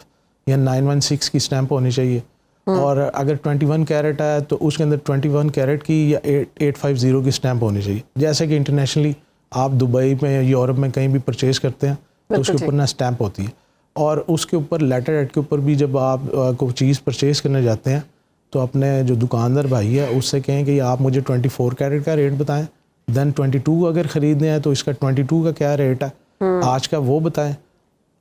या 916 की स्टैंप होनी चाहिए, और अगर 21 कैरेट है तो उसके अंदर 21 कैरेट की या 850 की स्टैंप होनी चाहिए। जैसे कि इंटरनेशनली आप दुबई में या यूरोप में कहीं भी परचेज़ करते हैं तो उसके ऊपर ना स्टैंप होती है, और उसके ऊपर लेटर हेड के ऊपर भी जब आप कोई चीज़ परचेज़ करने जाते हैं तो अपने जो दुकानदार भाई है उससे कहें कि आप मुझे 24 कैरेट का रेट बताएं, देन 22 अगर ख़रीदने हैं तो इसका 22 का क्या रेट है आज का वो बताएं।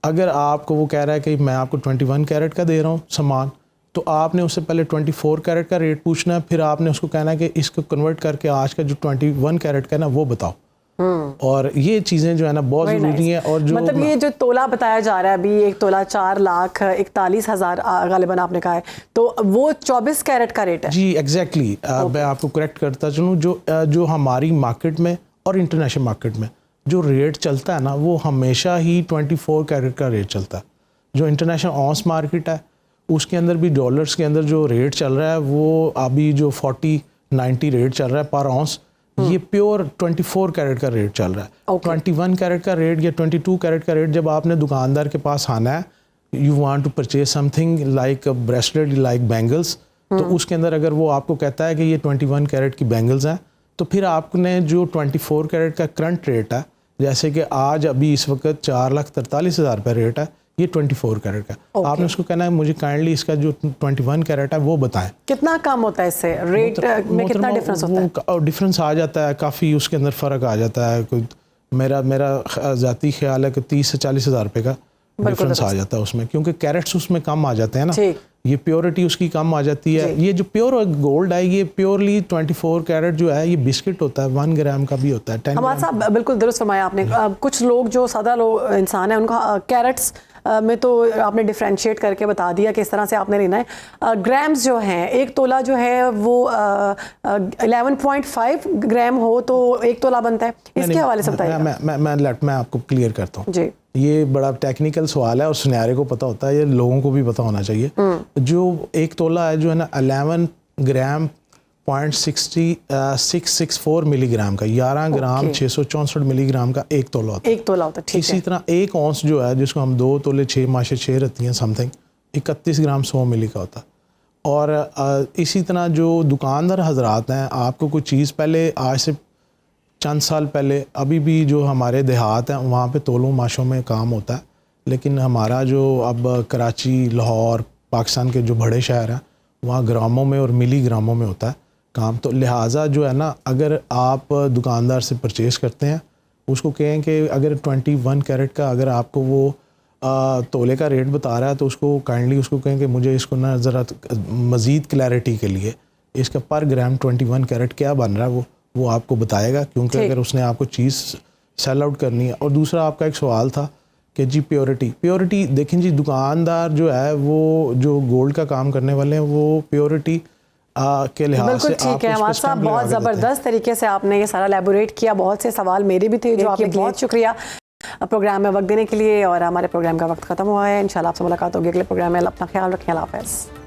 अगर आपको वो कह रहा है कि मैं आपको 21 कैरेट का दे रहा हूँ सामान, तो आपने उससे पहले 24 कैरेट का रेट पूछना है, फिर आपने उसको कहना है कि इसको कन्वर्ट करके आज का जो 21 कैरेट का ना वो बताओ। और ये चीज़ें जो है ना बहुत ज़रूरी है। और जो मतलब ये जो तोला बताया जा रहा है अभी, एक तोला 4,41,000 गालिबन आपने कहा है, तो वो 24 कैरेट का रेट है? जी एग्जैक्टली। मैं आपको करेक्ट करता चलूँ, जो हमारी मार्केट में और इंटरनेशनल मार्केट में जो रेट चलता है ना वो हमेशा ही 24 कैरेट का रेट चलता है। जो इंटरनेशनल ऑन्स मार्केट है उसके अंदर भी डॉलर्स के अंदर जो रेट चल रहा है वो अभी जो 40-90 रेट चल रहा है पर ऑन्स, ये प्योर 24 कैरेट का रेट चल रहा है। 21 कैरेट का रेट या 22 कैरेट का रेट जब आपने दुकानदार के पास आना है, you want to purchase something like bracelet, like bangles, तो उसके अंदर अगर वो आपको कहता है कि ये 21 कैरेट की बैंगल्स हैं, तो फिर आपने जो 24 कैरेट का करंट रेट है, जैसे कि आज अभी इस वक्त 4,43,000 रुपये रेट है, ये 24 कैरेट का आपने उसको कहना है मुझे काइंडली इसका जो 21 कैरेट है वो बताएं। कितना कम होता है इससे? रेट में कितना डिफरेंस होता है? डिफरेंस आ जाता है काफ़ी, उसके अंदर फ़र्क आ जाता है। कोई मेरा ज़ाती ख्याल है कि 30 से 40,000 रुपये का डिफरेंस आ जाता है उसमें, क्योंकि कैरेट्स उसमें कम आ जाते हैं ना, ये प्योरिटी उसकी कम आ जाती है। ये जो प्योर गोल्ड है ये प्योरली 24 कैरेट जो है ये बिस्किट होता है, 1 ग्राम का भी होता है। हमारे साहब बिल्कुल दुरुस्त फरमाया आपने। कुछ लोग जो सादा लोग इंसान है उनका कैरेट्स में तो आपने डिफ्रेंशिएट करके बता दिया कि इस तरह से आपने लेना है। ग्राम्स जो हैं, एक तोला जो है वो 11.5 ग्राम हो तो एक तोला बनता है, इसके हवाले से बताइए। मैं आपको क्लियर करता हूँ जी। ये बड़ा टेक्निकल सवाल है और सुनहरे को पता होता है, ये लोगों को भी पता होना चाहिए। जो एक तोला है जो है ना 11 ग्राम 0.664 मिलीग्राम का, 11 ग्राम 664 मिलीग्राम का एक तोला होता है। एक तोला होता है, ठीक है। इसी तरह एक औंस जो है जिसको हम 2 तोले 6 माशे 6 रहती हैं समथिंग, 31 ग्राम 100 मिली का होता है। और इसी तरह जो दुकानदार हजरात हैं, आपको कोई चीज़ पहले आज से चंद साल पहले अभी भी जो हमारे देहात हैं वहाँ पे तोलों माशों में काम होता है, लेकिन हमारा जो अब कराची, लाहौर, पाकिस्तान के जो बड़े शहर हैं वहाँ ग्रामों में और मिलीग्रामों में होता है काम। तो लिहाजा जो है ना, अगर आप दुकानदार से परचेज़ करते हैं उसको कहें कि अगर 21 कैरेट का अगर आपको वो तोले का रेट बता रहा है तो उसको काइंडली उसको कहें कि मुझे इसको ना ज़रा मज़ीद क्लैरिटी के लिए इसका पर ग्राम 21 कैरेट क्या बन रहा है वो आपको बताएगा, क्योंकि अगर उसने आपको चीज़ सेल आउट करनी है। और दूसरा आपका एक सवाल था कि जी प्योरिटी देखें जी, दुकानदार जो है वो जो गोल्ड का काम करने वाले हैं वो प्योरिटी के लिहाज से ठीक है। हमारे साहब बहुत ज़बरदस्त तरीके से आपने ये सारा एलैबोरेट किया। बहुत से सवाल मेरे भी थे जो आपने, बहुत शुक्रिया। प्रोग्राम में वक्त देने के लिए। और हमारे प्रोग्राम का वक्त ख़त्म हुआ है। इंशाल्लाह आपसे मुलाकात होगी अगले प्रोग्राम में। अपना ख्याल रखें। अल्लाह हाफ़िज़।